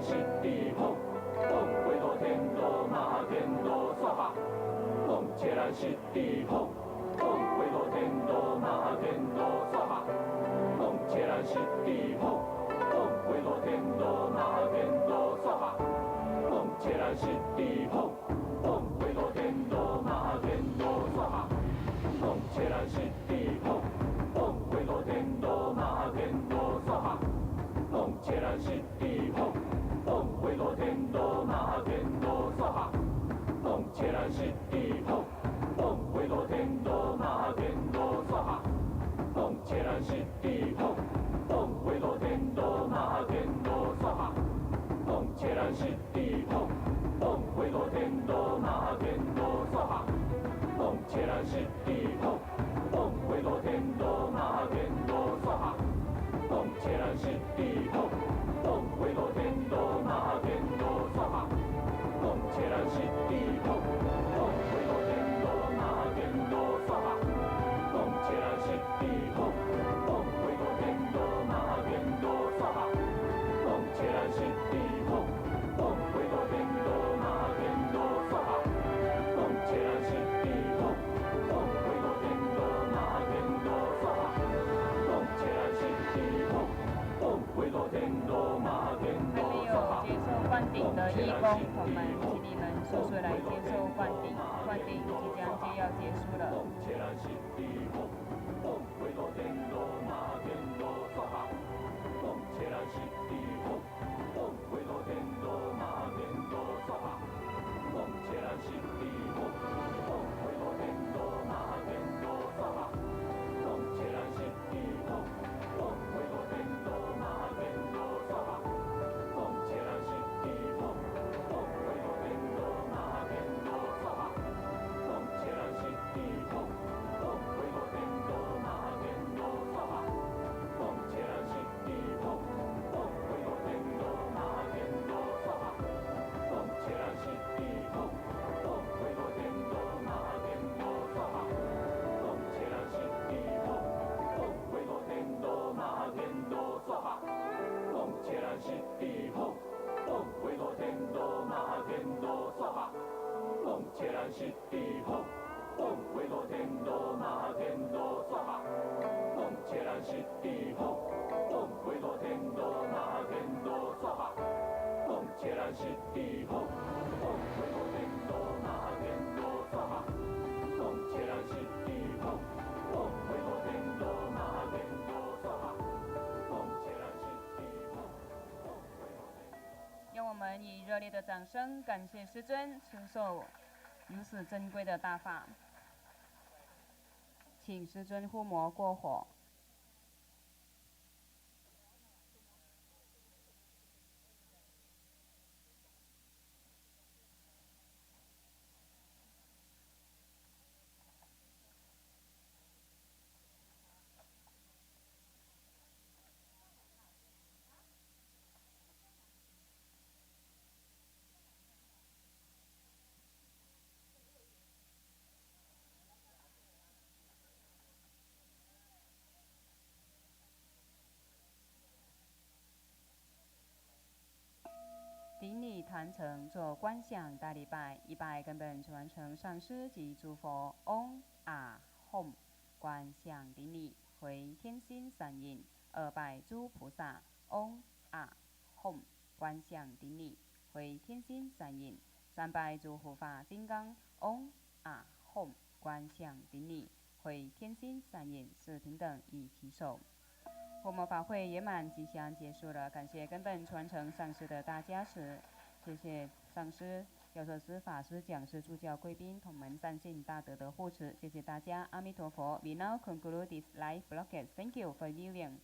悉地吽，吽回陀天罗马天罗娑哈，吽切然悉地吽，吽回陀天罗马天罗娑哈，吽切然悉地吽，吽回陀天罗马天罗娑哈，吽切然悉地吽，吽回陀天罗马天罗娑哈，吽切然悉地吽，吽回陀天罗马天罗娑哈，吽切然悉地吽，吽回陀天罗马天罗娑哈，吽切然悉地吽，吽回陀天罗马天罗娑哈，吽切然悉地吽，吽回陀天罗马天罗娑哈，吽切然悉地吽，吽回陀天罗马天罗娑哈，吽切然悉地吽，吽回陀天罗马天罗娑哈，吽切然悉地吽，吽回陀天罗马天罗娑哈，吽切然悉地吽，吽回陀天罗马天罗娑哈，吽切然悉地吽，吽回陀天罗马天罗娑哈，吽切然悉地吽，吽回陀天罗马天罗娑哈，吽切然悉地吽，吽回陀天罗马天罗娑哈，吽切然悉地吽，吽回陀天罗马天还没有罗娑哈，接受灌顶的义工同们，请你们速速来接受灌顶，灌顶即将就要结束了。吽切然悉地吽，吽回陀天罗马天罗娑哈，吽切然悉地吽，吽回陀天罗马天罗娑哈，吽切然悉地吽，吽回陀天罗马天罗娑哈，吽切然悉地吽，吽回陀天罗马天罗娑哈，吽切然悉地吽，吽回陀天罗马天罗娑哈，吽切然悉地吽，吽回陀天罗马天罗娑哈，吽切然悉地吽，吽回陀天罗马天罗娑哈，吽切然悉地吽，吽回陀天罗马天罗娑哈，吽切然悉地吽，吽回陀天罗马天罗娑哈，吽切然悉地吽，吽回陀天罗马天罗娑哈，吽切然悉地吽，吽回陀天罗马天罗娑哈，吽切然悉地吽，吽回陀天罗马天罗娑哈，吽切然悉地吽，吽回陀天罗马天罗娑哈，吽切然悉地吽，吽回陀天罗马天罗娑哈，吽切然悉地吽，吽回陀天。让我们以热烈的掌声感谢师尊出授如此珍贵的大法，请师尊护摩过火。顶礼坛城做观想大礼拜，一拜根本传承上师及诸佛，嗡啊吽，观想顶礼回天心三印，二拜诸菩萨，嗡啊吽，观想顶礼回天心三印，三拜诸护法金刚，嗡啊吽，观想顶礼回天心三印，四平等一起手。护摩法会圆满吉祥结束了，感谢根本传承上师的大加持，谢谢上师、教授师、法师、讲师、助教、贵宾、同门善信大德的护持，谢谢大家，阿弥陀佛。We now conclude this live broadcast. Thank you for viewing.